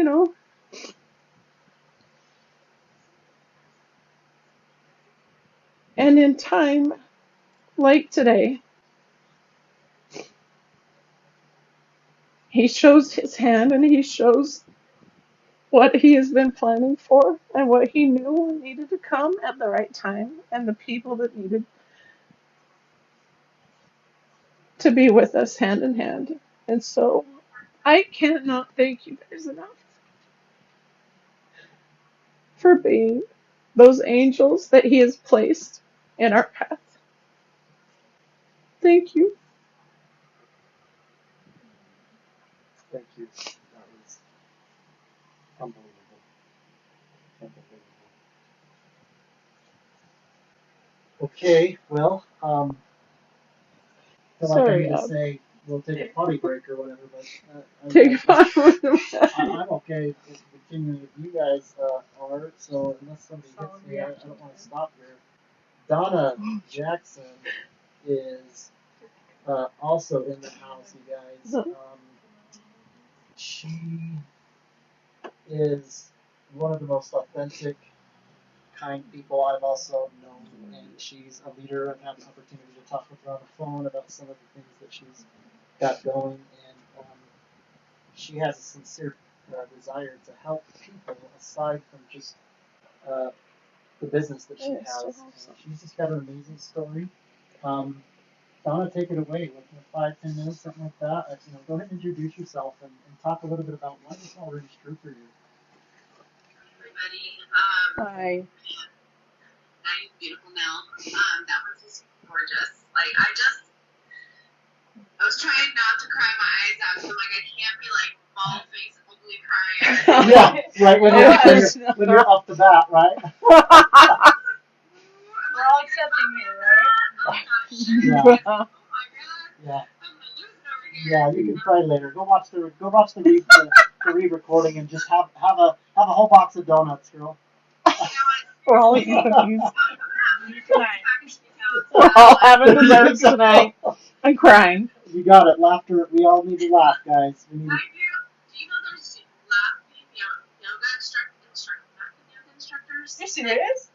and in time like today, He shows His hand and He shows what He has been planning for and what He knew needed to come at the right time and the people that needed to be with us hand in hand. And so I cannot thank you guys enough for being those angels that He has placed in our path. Thank you. Thank you. That was unbelievable. Okay, well, I feel like I need to say we'll take a potty break or whatever, but Take a potty break. I'm okay with continuing if you guys are. So unless somebody hits me, I don't want to stop here. Donna Jackson is also in the house, you guys. She is one of the most authentic, kind people I've also known, and she's a leader. I've had the opportunity to talk with her on the phone about some of the things that she's got going, and she has a sincere desire to help people aside from just the business that she has. She's just got an amazing story. Donna, take it away with 5-10 minutes, something like that. Go ahead and introduce yourself and talk a little bit about why this all rings true for you. Hi. Nice, beautiful Nell. That was just gorgeous. I was trying not to cry my eyes out, so I can't be bald face, ugly crying. Yeah, right when you're off the bat, right? We're all accepting here, right? Yeah. Oh my god. Yeah. I'm losing over here. Yeah, you can try later. Go watch the re-recording and just have a whole box of donuts, girl. We're all eating cookies. Tonight. We're all having desserts tonight. I'm crying. You got it. Laughter. We all need to laugh, guys. We need. Do you know there's laughing yoga instructors? You're serious?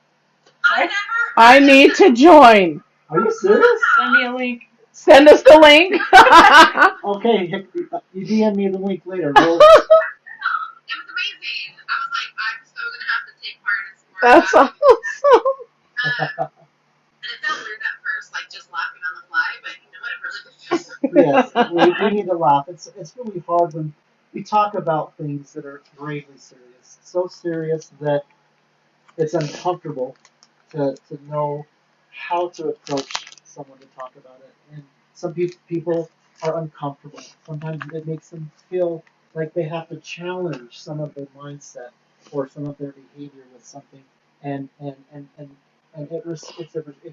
I never. I need to join. Are you serious? Send me a link. Send us the link. Okay, you DM me the link later. We'll, It was amazing. I was like, I'm so gonna have to take part in some more. That's awesome. And it felt weird at first, like just laughing on the fly, but you know what? It really did feel so. yes, we need to laugh. It's really hard when we talk about things that are gravely serious, so serious that it's uncomfortable to know how to approach someone to talk about it. And some people are uncomfortable. Sometimes it makes them feel like they have to challenge some of their mindset or some of their behavior with something. And it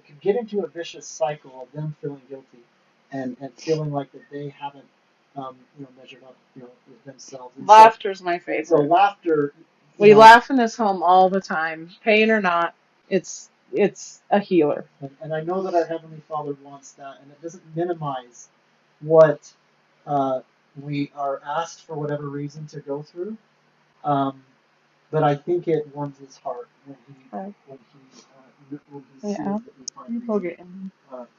can get into a vicious cycle of them feeling guilty and feeling like that they haven't measured up with themselves. And Laughter's my favorite. So laughter. We laugh in this home all the time, pain or not. It's a healer. And I know that our Heavenly Father wants that, and it doesn't minimize what we are asked for whatever reason to go through. But I think it warms his heart when he sees that we find reason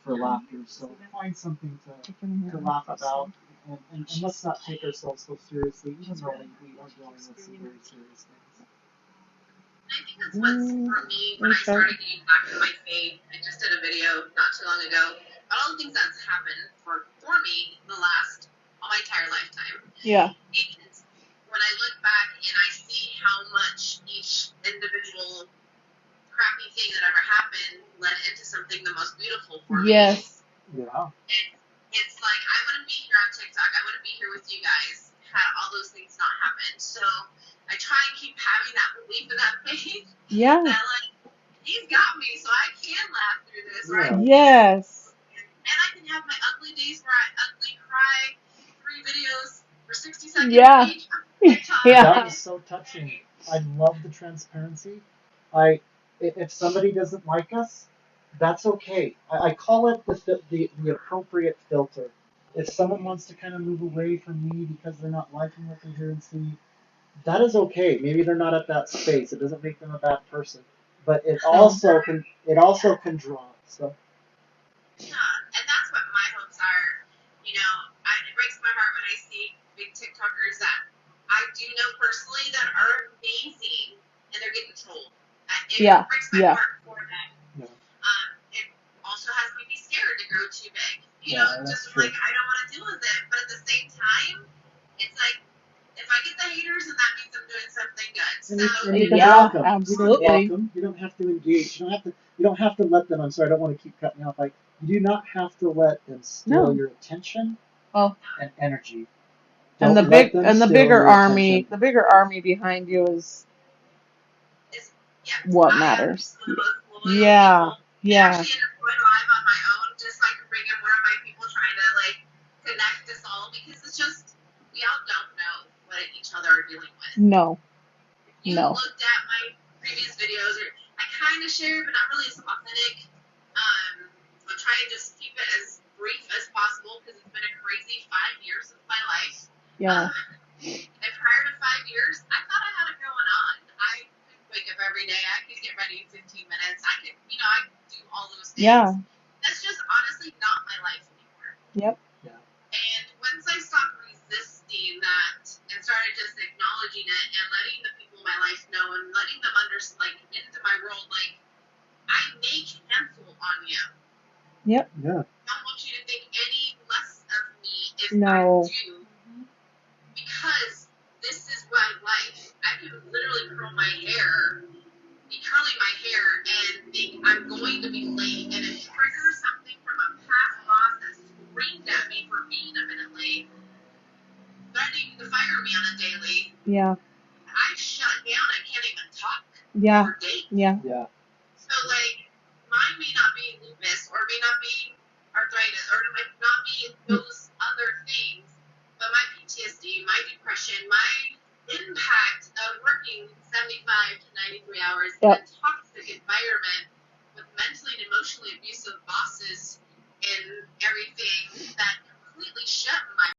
for laughter. So find something to laugh about, and let's not take ourselves so seriously, even though we are dealing with some very serious things. I think that's what's for me when I started getting back to my faith. I just did a video not too long ago about all the things that's happened for me in the last all my entire lifetime. Yeah. And when I look back and I see how much each individual crappy thing that ever happened led into something the most beautiful for me. Yes. Yeah. It's like I wouldn't be here on TikTok. I wouldn't be here with you guys had all those things not happened. So I try and keep having that belief and that faith. Yeah. That like he's got me, so I can laugh through this, right? Yes. And I can have my ugly days where I ugly cry 3 videos for 60 seconds Yeah. each on TikTok. Yeah. That was so touching. I love the transparency. If somebody doesn't like us, that's okay. I call it the appropriate filter. If someone wants to kind of move away from me because they're not liking what they hear and see, that is okay. Maybe they're not at that space. It doesn't make them a bad person, but it also can draw. So. Yeah, and that's what my hopes are. You know, it breaks my heart when I see big TikTokers that I do know personally that are amazing and they're getting trolled. It breaks my heart for them. Yeah. It also has me be scared to grow too big. You Yeah, know, just like I don't want to deal with it. But at the same time, it's like if I get the haters, then that means I'm doing something good. So you can block them. Absolutely. You can block them. You don't have to engage. You don't have to let them. I'm sorry, I don't want to keep cutting you off. Like you do not have to let them steal your attention and energy. And the bigger army, the bigger army behind you is what matters. Yeah. Yeah. I actually ended up going live on my own just so I could bring in more of my people trying to like connect us all because it's just we all don't know what each other are dealing with. No. You looked at my previous videos, or I kind of shared, but not really as authentic. I'm trying to just keep it as brief as possible because it's been a crazy 5 years of my life. Yeah. And prior to 5 years, I thought I had it going on. I could wake up every day. I could get ready in 15 minutes. I could do all those things. Yeah. That's just honestly not my life anymore. Yep. Yeah. And once I stopped resisting that and started just acknowledging it and letting the people in my life know and letting them into my world, like, I may cancel on you. Yep. Yeah. I don't want you to think any less of me if No. I do. Because this is my life. I can literally be curling my hair and think I'm going to be late, and it triggers something from a past boss that screamed at me for being a minute late, threatening to fire me on a daily. Yeah. I shut down. I can't even talk Yeah. for days. Yeah. Yeah. So, like, mine may not be lupus, or it may not be arthritis, or it might not be those other things, but my PTSD, my depression, my impact of working 75 to 93 hours in a toxic environment with mentally and emotionally abusive bosses and everything that completely shut my